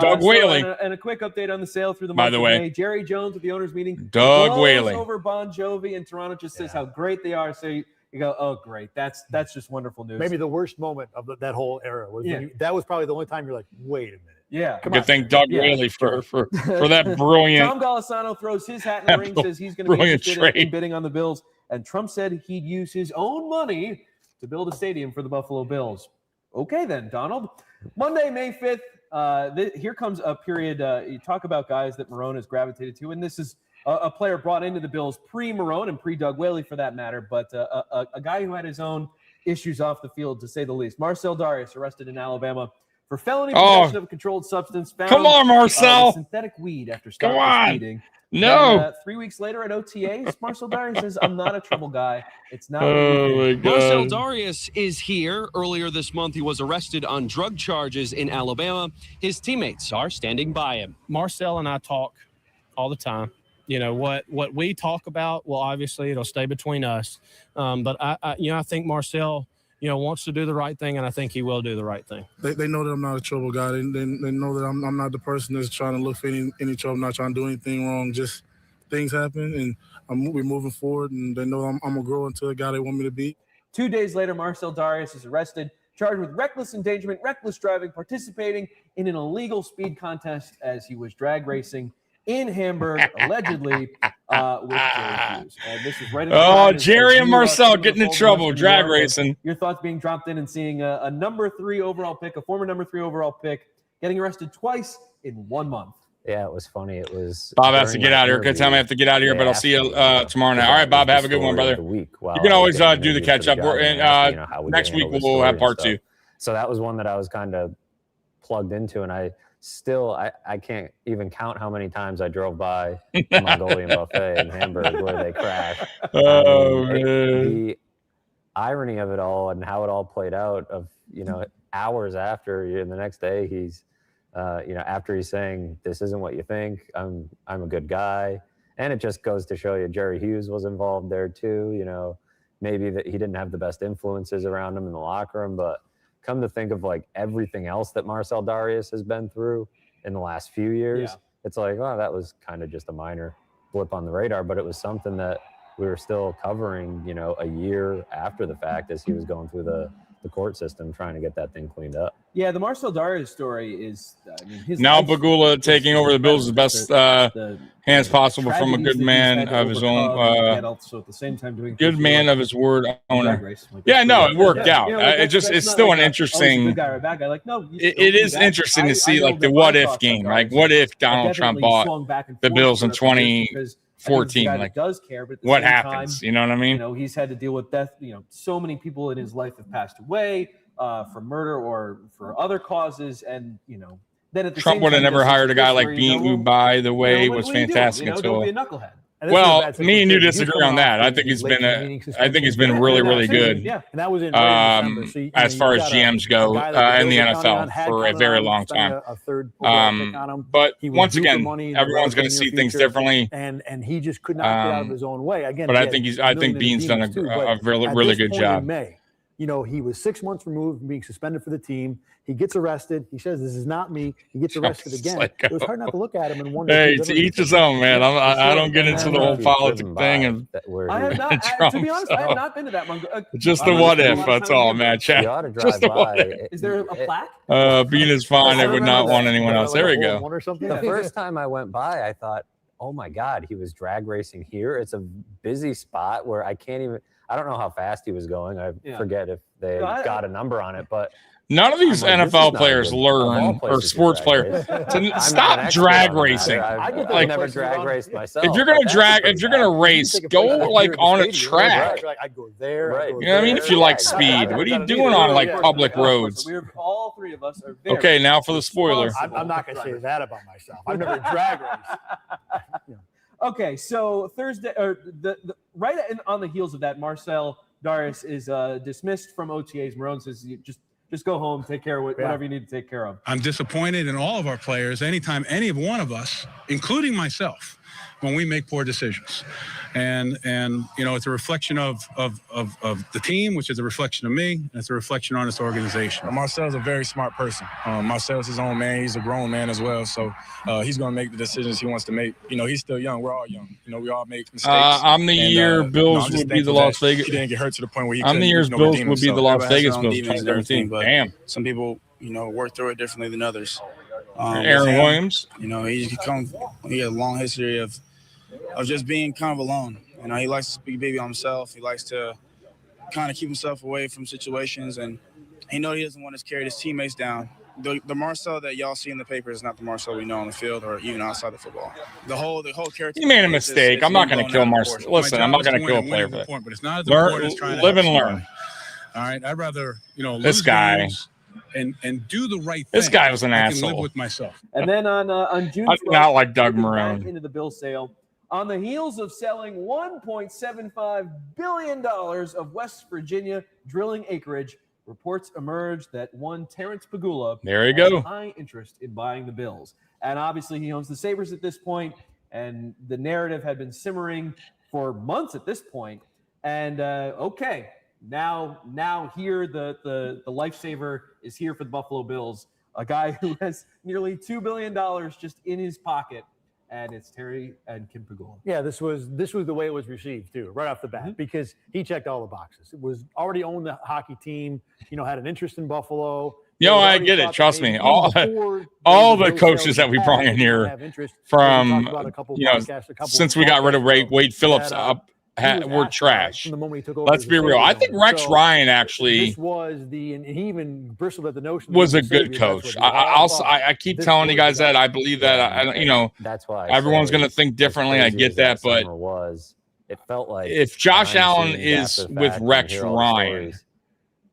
Doug Whaley. And a quick update on the sale through the month of May. Jerry Jones at the owners meeting. Doug Whaley over Bon Jovi, and Toronto just says how great they are. So You go, oh, great. That's just wonderful news. Maybe the worst moment of that whole era was when that was probably the only time you're like, wait a minute. Yeah. You could thank Doug Whaley for that brilliant. Tom Golisano throws his hat in the ring, says he's going to be interested in bidding on the Bills. And Trump said he'd use his own money to build a stadium for the Buffalo Bills. Okay, then, Donald. Monday, May 5th, here comes a period. You talk about guys that Marrone has gravitated to, and this is a player brought into the Bills pre-Marrone and pre-Doug Whaley for that matter, but a guy who had his own issues off the field, to say the least. Marcell Dareus arrested in Alabama for felony possession of a controlled substance found Come on, Marcell. synthetic weed after stopping speeding. No. And, 3 weeks later at OTAs, Marcell Dareus says, I'm not a trouble guy. It's not. Marcell Dareus is here. Earlier this month, he was arrested on drug charges in Alabama. His teammates are standing by him. Marcell and I talk all the time. You know, what we talk about, well, obviously it'll stay between us. But I think Marcell, wants to do the right thing, and I think he will do the right thing. They know that I'm not a trouble guy. They know that I'm not the person that's trying to look for any trouble, not trying to do anything wrong. Just things happen, and we're moving forward, and they know I'm going to grow into a guy they want me to be. 2 days later, Marcell Dareus is arrested, charged with reckless endangerment, reckless driving, participating in an illegal speed contest as he was drag racing in Hamburg, allegedly, with Jerry Hughes. And this is right in Jerry and Marcell getting in trouble, drag racing. Your thoughts being dropped in and seeing a number 3 overall pick, a former number 3 overall pick, getting arrested twice in 1 month. Yeah, it was funny. It was Bob has to get out of here. Good time I have to get out of here, but I'll see you tomorrow night. All right, Bob, have a good one, brother. You can always do the catch up. Next week we'll have part 2. So that was one that I was kind of plugged into, and I can't even count how many times I drove by the Mongolian buffet in Hamburg where they crashed. The irony of it all and how it all played out of, hours after, and the next day he's, after he's saying, this isn't what you think, I'm a good guy. And it just goes to show you Jerry Hughes was involved there too, maybe that he didn't have the best influences around him in the locker room, but come to think of like everything else that Marcell Dareus has been through in the last few years, it's like, oh, that was kind of just a minor blip on the radar, but it was something that we were still covering, a year after the fact as he was going through the court system trying to get that thing cleaned up. Yeah, the Marcell Dareus story is, his now Bagula taking over the Bills' best hands possible from a good man of his own, also at the same time doing good man of his word owner. Yeah, no, it worked out. It's still an interesting. It is interesting to see like the what if game, like what if Donald Trump bought the Bills in 2014, like does care, but what happens? You know what I mean? He's had to deal with death. So many people in his life have passed away for murder or for other causes, and then at the Trump would have never hired a guy like Bean, who, by the way, was fantastic until. Well, me and you disagree on that. I think he's been really, really good. Yeah, and that was in December. So as far as GMs go in the NFL for a very long time. But once again, everyone's going to see things differently, and he just could not get out of his own way. Again, but I think Bean's done a really good job. He was 6 months removed from being suspended for the team. He gets arrested. He says, "This is not me." He gets arrested again. It was hard not to look at him and wonder. Hey, to each his own, man. I don't get into the whole politics thing. And I have not, to be honest, I have not been to that. Just the what if. That's all, man. Chat. Just the what if. Is there a plaque? Bean is fine. I would not want anyone else. There we go. The first time I went by, I thought, oh my God, he was drag racing here. It's a busy spot where I don't know how fast he was going. I forget if they got a number on it, but none of these NFL players learn, or sports players, to stop drag racing. I've never drag raced myself. If you're gonna race, go like on a track. I'd go there. Right. You know what I mean? If you like speed, what are you doing on like public roads? All three of us are very Okay, now for the spoiler. I'm not going to say that about myself. I've never drag raced. Okay, so Thursday, or right on the heels of that, Marcell Dareus is dismissed from OTAs. Marrone says, just go home, take care of whatever you need to take care of. I'm disappointed in all of our players anytime any of one of us, including myself, when we make poor decisions. And it's a reflection of the team, which is a reflection of me, and it's a reflection on this organization. Marcell's a very smart person. Marcell's his own man. He's a grown man as well. So he's going to make the decisions he wants to make. He's still young. We're all young. We all make mistakes. I'm the year Bills would be the Las Vegas. He didn't get hurt to the point where he I'm the year's Bills would be the Las Vegas Bills. Damn. Some people, work through it differently than others. Aaron Williams. He has a long history of just being kind of alone. He likes to speak big on himself. He likes to kind of keep himself away from situations, and he knows he doesn't want to carry his teammates down. The Marcell that y'all see in the paper is not the Marcell we know on the field or even outside the football. The whole character. He made a mistake. I'm not going to kill Marcell. Listen, I'm not going to kill a player for that. But it's not as important as trying to live and learn. All right, I'd rather this guy and do the right thing. This guy was an I asshole. can live with myself. And then on June I do 12th, not like Doug back Marrone. into the bill sale. On the heels of selling $1.75 billion of West Virginia drilling acreage, reports emerged that one Terrence Pegula There you has go. high interest in buying the Bills. And obviously he owns the Sabres at this point, and the narrative had been simmering for months at this point. And now here the lifesaver is here for the Buffalo Bills, a guy who has nearly $2 billion just in his pocket. And it's Terry and Kim Pegula. Yeah, this was the way it was received too, right off the bat, because he checked all the boxes. It was already owned the hockey team, had an interest in Buffalo. I get it. Trust me. All the coaches that we brought in here from since we got rid of Wade Phillips we're trash. Let's be real. I think Rex Ryan actually he even bristled at the notion was a good coach. I keep telling you guys that I believe that. That's why everyone's going to think differently. I get that, but it felt like if Josh Allen is with Rex Ryan,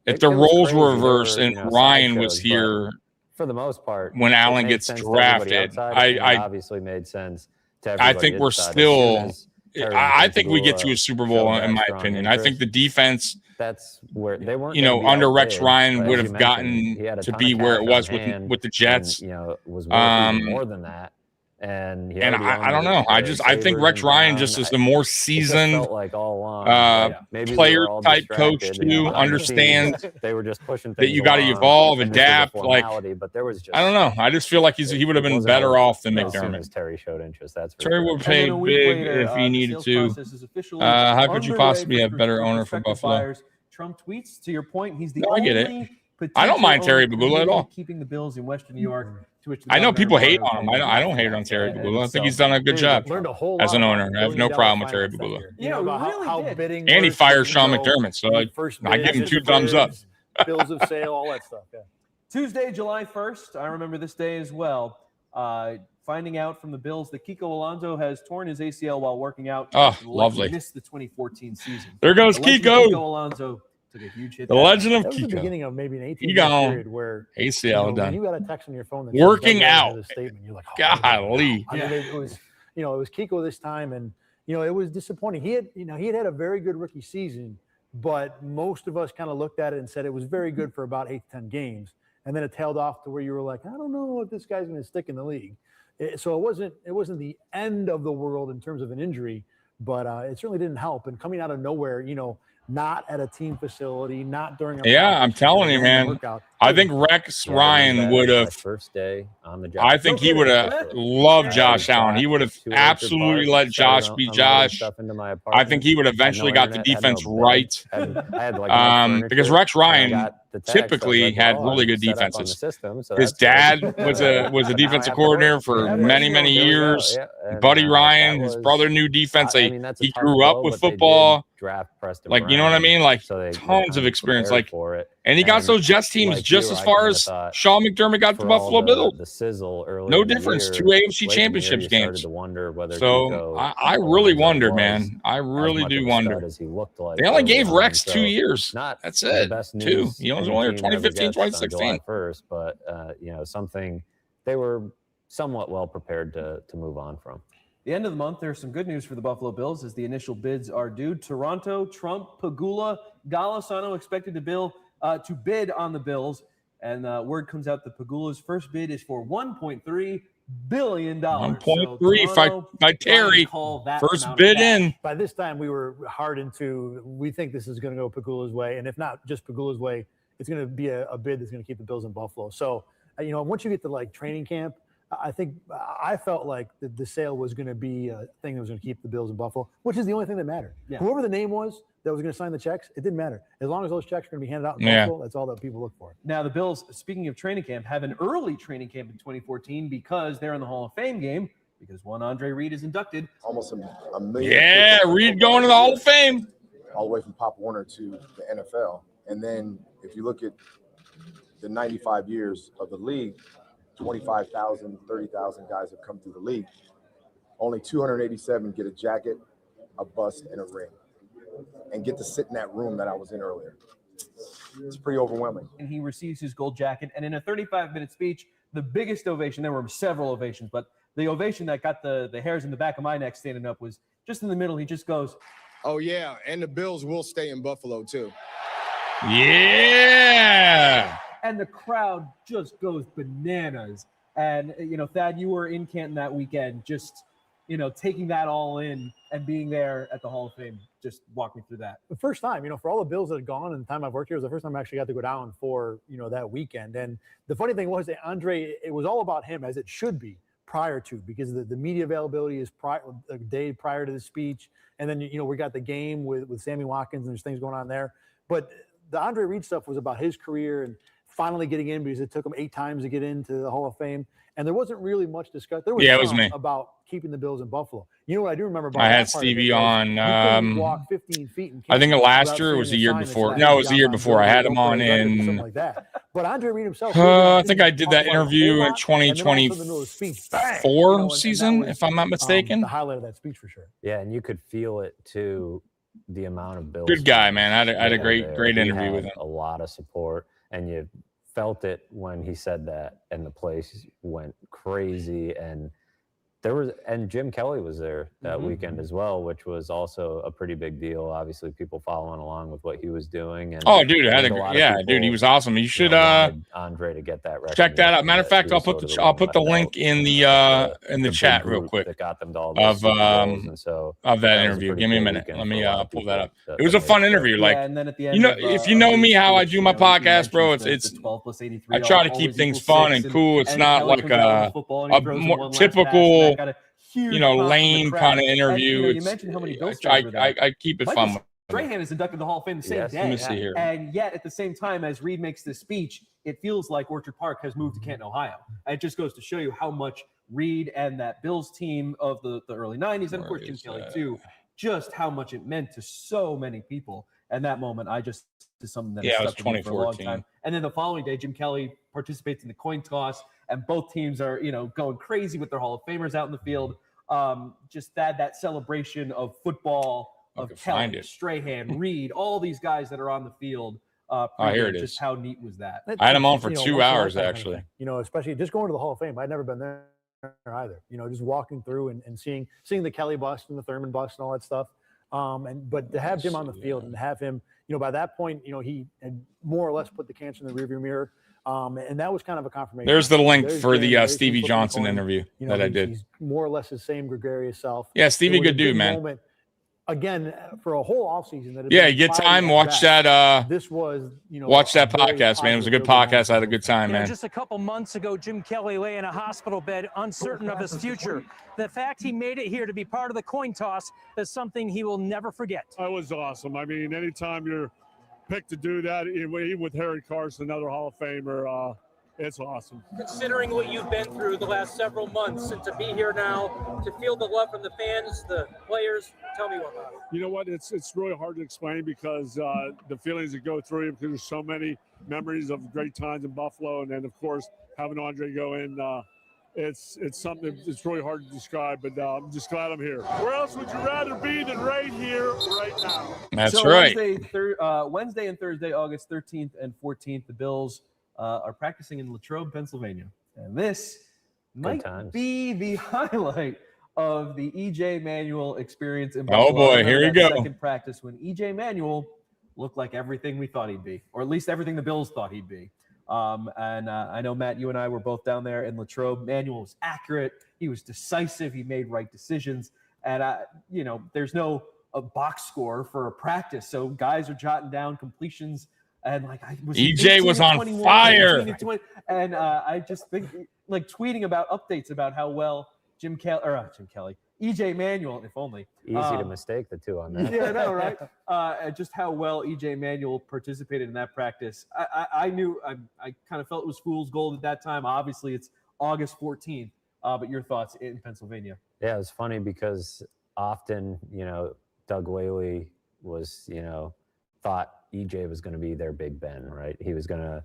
if the roles were reversed and Ryan was here for the most part when Allen gets drafted, I obviously made sense to everybody. I think we're still. I think we get to a Super Bowl, in my opinion. I think the defense, that's where they weren't. Under Rex Ryan would have gotten to be where it was with the Jets. Was more than that. And I don't know. I think Rex Ryan just is the more seasoned player type coach too. Understands they were just pushing that you got to evolve, adapt. But there was I don't know. I just feel like he would have been better off than McDermott. Terry showed interest. That's Terry would pay big if he needed to. How could you possibly have better owner for Buffalo? Trump tweets, to your point, he's the I get only it. I don't mind Terry Pegula at all. Keeping the Bills in Western New York. I know people hate on him. I don't hate on Terry Pegula. I think he's done a good job as an owner. I have no problem with Terry Pegula. And he fired Sean McDermott, so I give him 2 thumbs up. Bills of sale, all that stuff. Yeah. Tuesday, July 1st. I remember this day as well. Finding out from the Bills that Kiko Alonso has torn his ACL while working out. Oh, lovely. Missed the 2014 season. There goes Kiko. Kiko Alonso took a huge hit. The legend of That was Kiko. the beginning of maybe an 18-month period where ACL done. when you got a text on your phone that Working said, out. the statement, you're like, Golly. I mean, it was Kiko this time, and it was disappointing. He had a very good rookie season, but most of us kind of looked at it and said it was very good for about 8 to 10 games, and then it tailed off to where you were like, I don't know if this guy's going to stick in the league. So it wasn't the end of the world in terms of an injury, but it certainly didn't help. And coming out of nowhere, not at a team facility, not during a I'm telling you, man. workout. I think Rex Ryan would have. First day on the job. I think he would have loved Josh Allen. He would have absolutely let Josh be Josh. I think he would have eventually got the defense right. Because Rex Ryan typically had really good defenses. His dad was a defensive coordinator for many years. Buddy Ryan, his brother, knew defense. He grew up with football. You know what I mean? Tons of experience. And he got those Jets teams just as far as Sean McDermott got the Buffalo Bills. No difference. 2 AFC championships games. So I really wonder, man. I really do wonder. They only gave Rex 2 years. That's it. 2. He was only 2015, 2016. First, but something they were somewhat well prepared to move on from. The end of the month, there's some good news for the Buffalo Bills as the initial bids are due. Toronto, Trump, Pegula, Golisano expected to bid on the Bills. And word comes out that Pegula's first bid is for $1.3 billion. 1.3 by Terry. First bid in. By this time, we were hard into. We think this is going to go Pagula's way, and if not just Pagula's way, it's going to be a bid that's going to keep the Bills in Buffalo. So, once you get to like training camp, I felt like the sale was going to be a thing that was going to keep the Bills in Buffalo, which is the only thing that mattered. Yeah. Whoever the name was that was going to sign the checks, it didn't matter. As long as those checks are going to be handed out in Buffalo, that's all that people look for. Now, the Bills, speaking of training camp, have an early training camp in 2014 because they're in the Hall of Fame game because one Andre Reed is inducted. Almost a million. Yeah, Reed going to the Hall of Fame. All the way from Pop Warner to the NFL. And then if you look at the 95 years of the league, 25,000, 30,000 guys have come through the league. Only 287 get a jacket, a bust, and a ring, and get to sit in that room that I was in earlier. It's pretty overwhelming. And he receives his gold jacket. And in a 35-minute speech, the biggest ovation, there were several ovations, but the ovation that got the hairs in the back of my neck standing up was just in the middle. He just goes, "Oh, yeah, and the Bills will stay in Buffalo, too." Yeah. And the crowd just goes bananas. And, Thad, you were in Canton that weekend, just, taking that all in and being there at the Hall of Fame. Just walk me through that. The first time, for all the Bills that had gone and the time I've worked here, it was the first time I actually got to go down for, that weekend. And the funny thing was that Andre, it was all about him, as it should be prior to, because the media availability is a day prior to the speech. And then, we got the game with Sammy Watkins and there's things going on there. But the Andre Reed stuff was about his career and finally getting in because it took him 8 times to get into the Hall of Fame. And there wasn't really much discussed. There was, it was me. About keeping the Bills in Buffalo. You know what I do remember about I had Stevie on. Walk 15 feet I think last year or was the year before. No, it was the year before. I had him on in. Like that. But Andre Reed himself. I think I did that interview in 2024 season, if I'm not mistaken. The highlight of that speech for sure. Yeah, and you could feel it too. The amount of Bills. Good guy, man. I had a great interview with him. A lot of support, and you felt it when he said that, and the place went crazy. And Jim Kelly was there that weekend as well, which was also a pretty big deal. Obviously, people following along with what he was doing. And dude, he was awesome. You should Andre to get that. Check that out. Matter of fact, I'll put the link in the chat real quick that got them to all of that interview. Give me a minute. Let me pull that up. It was a fun interview. Like, and then at the end, if you know me, how I do my podcast, bro, it's 12 plus 83. I try to keep things fun and cool. It's not like a more typical, lame kind of interview. You mentioned how many Bills I keep it fun. Strahan is inducted in the Hall of Fame the same day. Let me see here. And yet, at the same time, as Reed makes this speech, it feels like Orchard Park has moved to Canton, Ohio. And it just goes to show you how much Reed and that Bills team of the early 90s, and of course Jim Kelly too, just how much it meant to so many people. And that moment, is something that it was stuck with me for a long 2014. time. And then the following day, Jim Kelly participates in the coin toss, and both teams are going crazy with their Hall of Famers out in the field. Just that celebration of football, of Kelly, Strahan, Reed, all these guys that are on the field. Here it just is. How neat was that? I had him on for 2 hours, actually. Especially just going to the Hall of Fame. I'd never been there either. Just walking through and seeing the Kelly bust and the Thurman bust and all that stuff. But to have Jim on the field and have him, by that point, he had more or less put the cancer in the rearview mirror. And that was kind of a confirmation. There's the link for the Stevie Johnson interview that I did. He's more or less his same gregarious self. Yeah, Stevie, good dude, man. Again, for a whole offseason. You get time, watch that. This was, watch that podcast, man. It was a good podcast. I had a good time, man. Just a couple months ago, Jim Kelly lay in a hospital bed, uncertain of his future. The fact he made it here to be part of the coin toss is something he will never forget. That was awesome. I mean, anytime you're picked to do that, even with Harry Carson, another Hall of Famer, it's awesome. Considering what you've been through the last several months, and to be here now, to feel the love from the fans, the players, tell me what about it. You know what? It's really hard to explain because the feelings that go through you, because there's so many memories of great times in Buffalo, and then of course having Andre go in. It's something that's really hard to describe, but I'm just glad I'm here. Where else would you rather be than right here, right now? That's right. Wednesday and Thursday, August 13th and 14th, the Bills are practicing in Latrobe, Pennsylvania. And this might be the highlight of the E.J. Manuel experience in Buffalo. Oh, boy, here you go. Second practice when E.J. Manuel looked like everything we thought he'd be, or at least everything the Bills thought he'd be. And I know, Matt, you and I were both down there in Latrobe. Manuel was accurate. He was decisive. He made right decisions. And, there's no box score for a practice. So guys are jotting down completions. And, EJ was on fire. And I just think, tweeting about updates about how well EJ Manuel, if only. Easy to mistake the two on that. Yeah, I know, right? Just how well EJ Manuel participated in that practice. I knew, I kind of felt it was fool's gold at that time. Obviously, it's August 14th. But your thoughts in Pennsylvania? Yeah, it was funny because often, Doug Whaley was, thought EJ was going to be their Big Ben, right? He was going to,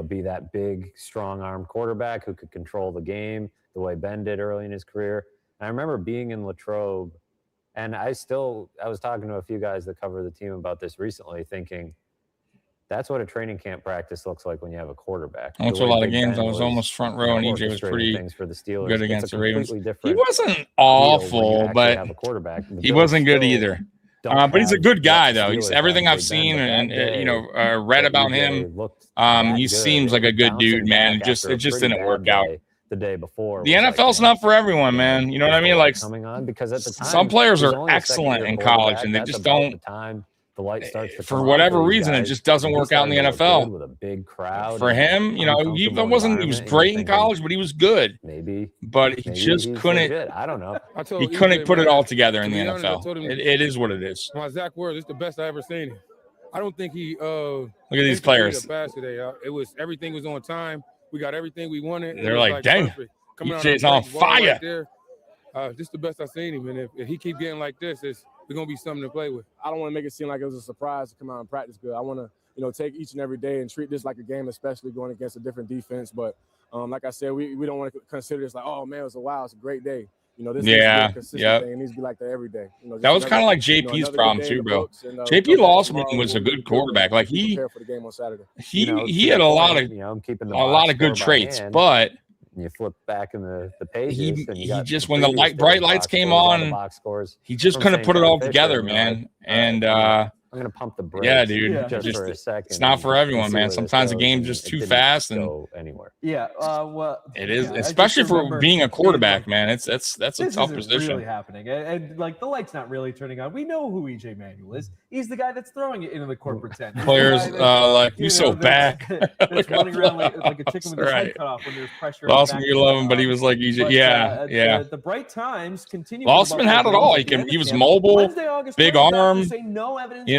be that big, strong-arm quarterback who could control the game the way Ben did early in his career. And I remember being in Latrobe, and I was talking to a few guys that cover the team about this recently, thinking that's what a training camp practice looks like when you have a quarterback. I went to a lot of games. I was almost front row, and EJ was pretty for the Steelers. good against the Ravens. He wasn't awful, but he wasn't good either. But he's a good guy, though. He's everything I've seen and read about him. He seems like a good dude, man. It just didn't work out. The day before, the NFL's not for everyone, man. You know what I mean? Like, coming on because at the time, some players are excellent in college, and they just don't. The light starts to for whatever reason, it just doesn't work out in the NFL. With a big crowd. For him, he was great in college, but he was good. But he just couldn't. I don't know. He couldn't put it all together in the NFL. It is what it is. My Zach Ward, it's the best I ever seen him. I don't think he. Look at these players. Today. Everything was on time. We got everything we wanted. They're like, dang, EJ's on fire. Right just the best I've seen him. And if he keep getting like this, we're going to be something to play with. I don't want to make it seem like it was a surprise to come out and practice good. I want to, take each and every day and treat this like a game, especially going against a different defense. But like I said, we don't want to consider this like, oh, man, it was it's a great day. This is a consistent thing. It needs to be like that every day. That was kind of like JP's problem too, bro. JP Losman was a good quarterback. Like he had a lot of good traits, but you flip back in the pages. He just when the bright lights came on, he just couldn't put it all together, man. And I'm gonna pump the brakes. Yeah, dude. Just for a second. It's not for everyone, man. Sometimes the game's just too fast and anywhere. Yeah, well, it is, especially for being a quarterback, man. That's a tough position. Really happening, and like the light's not really turning on. We know who EJ Manuel is. He's the guy that's throwing it into the corporate tent. Players like you so bad. That's running around like a chicken with his head cut off when there's pressure. Losman, you love him, but he was like EJ. Yeah. The bright times continue. Losman had it all. He was mobile, big arm.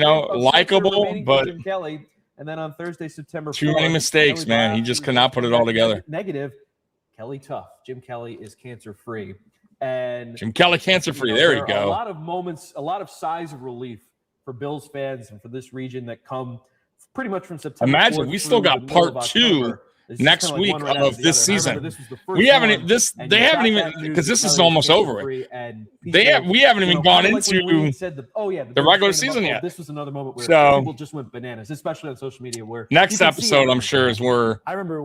Likable, but Jim Kelly. And then on Thursday, September 4th, too many mistakes, man. He just could not put it all together. Negative. Kelly tough. Jim Kelly is cancer-free. And Jim Kelly cancer-free. There you go. A lot of moments, a lot of sighs of relief for Bills fans and for this region that come pretty much from September. Imagine we still got part 2 next week of this season. We haven't they haven't even because this is almost over. We haven't even gone into the regular season yet. This was another moment where people just went bananas, especially on social media. Where next episode, I'm sure, is where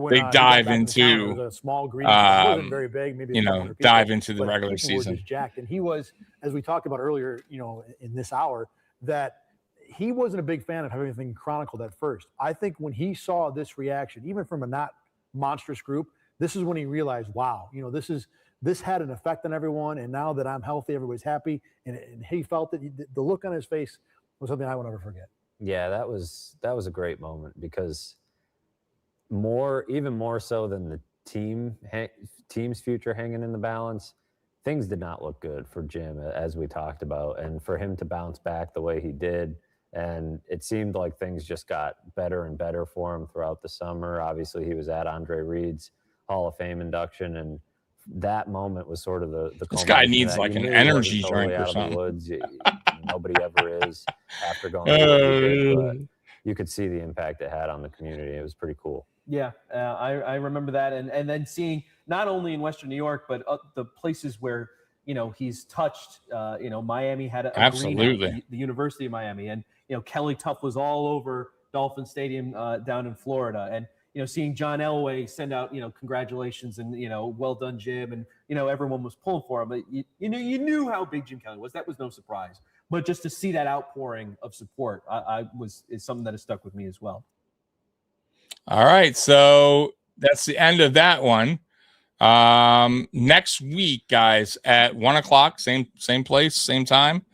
they dive into a small green. Wasn't very big, maybe dive into the regular season. Jacked, and he was, as we talked about earlier, in this hour, that he wasn't a big fan of having anything chronicled at first. I think when he saw this reaction, even from a not monstrous group, this is when he realized, wow, this had an effect on everyone. And now that I'm healthy, everybody's happy. And he felt that the look on his face was something I will never forget. Yeah, that was a great moment because even more so than the team's future hanging in the balance, things did not look good for Jim, as we talked about. And for him to bounce back the way he did, and it seemed like things just got better and better for him throughout the summer. Obviously, he was at Andre Reed's Hall of Fame induction, and that moment was sort of the this guy needs like an energy drink or something. Nobody ever is after going through but you could see the impact it had on the community. It was pretty cool. Yeah, I remember that. And then seeing not only in Western New York, but the places where, he's touched, Miami had a absolutely the University of Miami, and Kelly Tuff was all over Dolphin Stadium down in Florida, and seeing John Elway send out congratulations and well done Jim, and everyone was pulling for him. But you knew how big Jim Kelly was. That was no surprise. But just to see that outpouring of support, is something that has stuck with me as well. All right, so that's the end of that one. Next week, guys, at 1:00, same place, same time,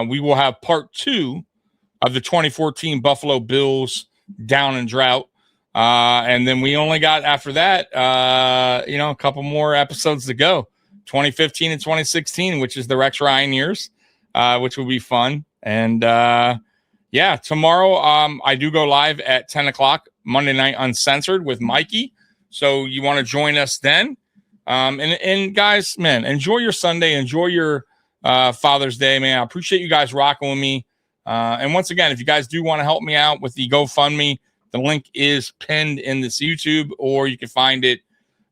we will have part 2 of the 2014 Buffalo Bills Down and Drought. And then we only got after that, a couple more episodes to go. 2015 and 2016, which is the Rex Ryan years, which will be fun. And tomorrow I do go live at 10:00 Monday Night Uncensored with Mikey. So you want to join us then. And guys, man, enjoy your Sunday, enjoy your Father's Day, man. I appreciate you guys rocking with me. And once again, if you guys do want to help me out with the GoFundMe, the link is pinned in this YouTube, or you can find it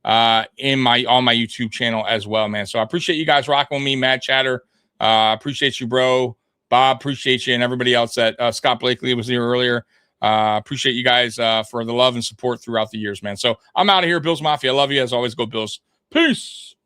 on my YouTube channel as well, man. So I appreciate you guys rocking with me, Mad Chatter. Appreciate you, bro. Bob, appreciate you, and everybody else that Scott Blakely was here earlier. Appreciate you guys for the love and support throughout the years, man. So I'm out of here, Bills Mafia. I love you as always. Go Bills. Peace.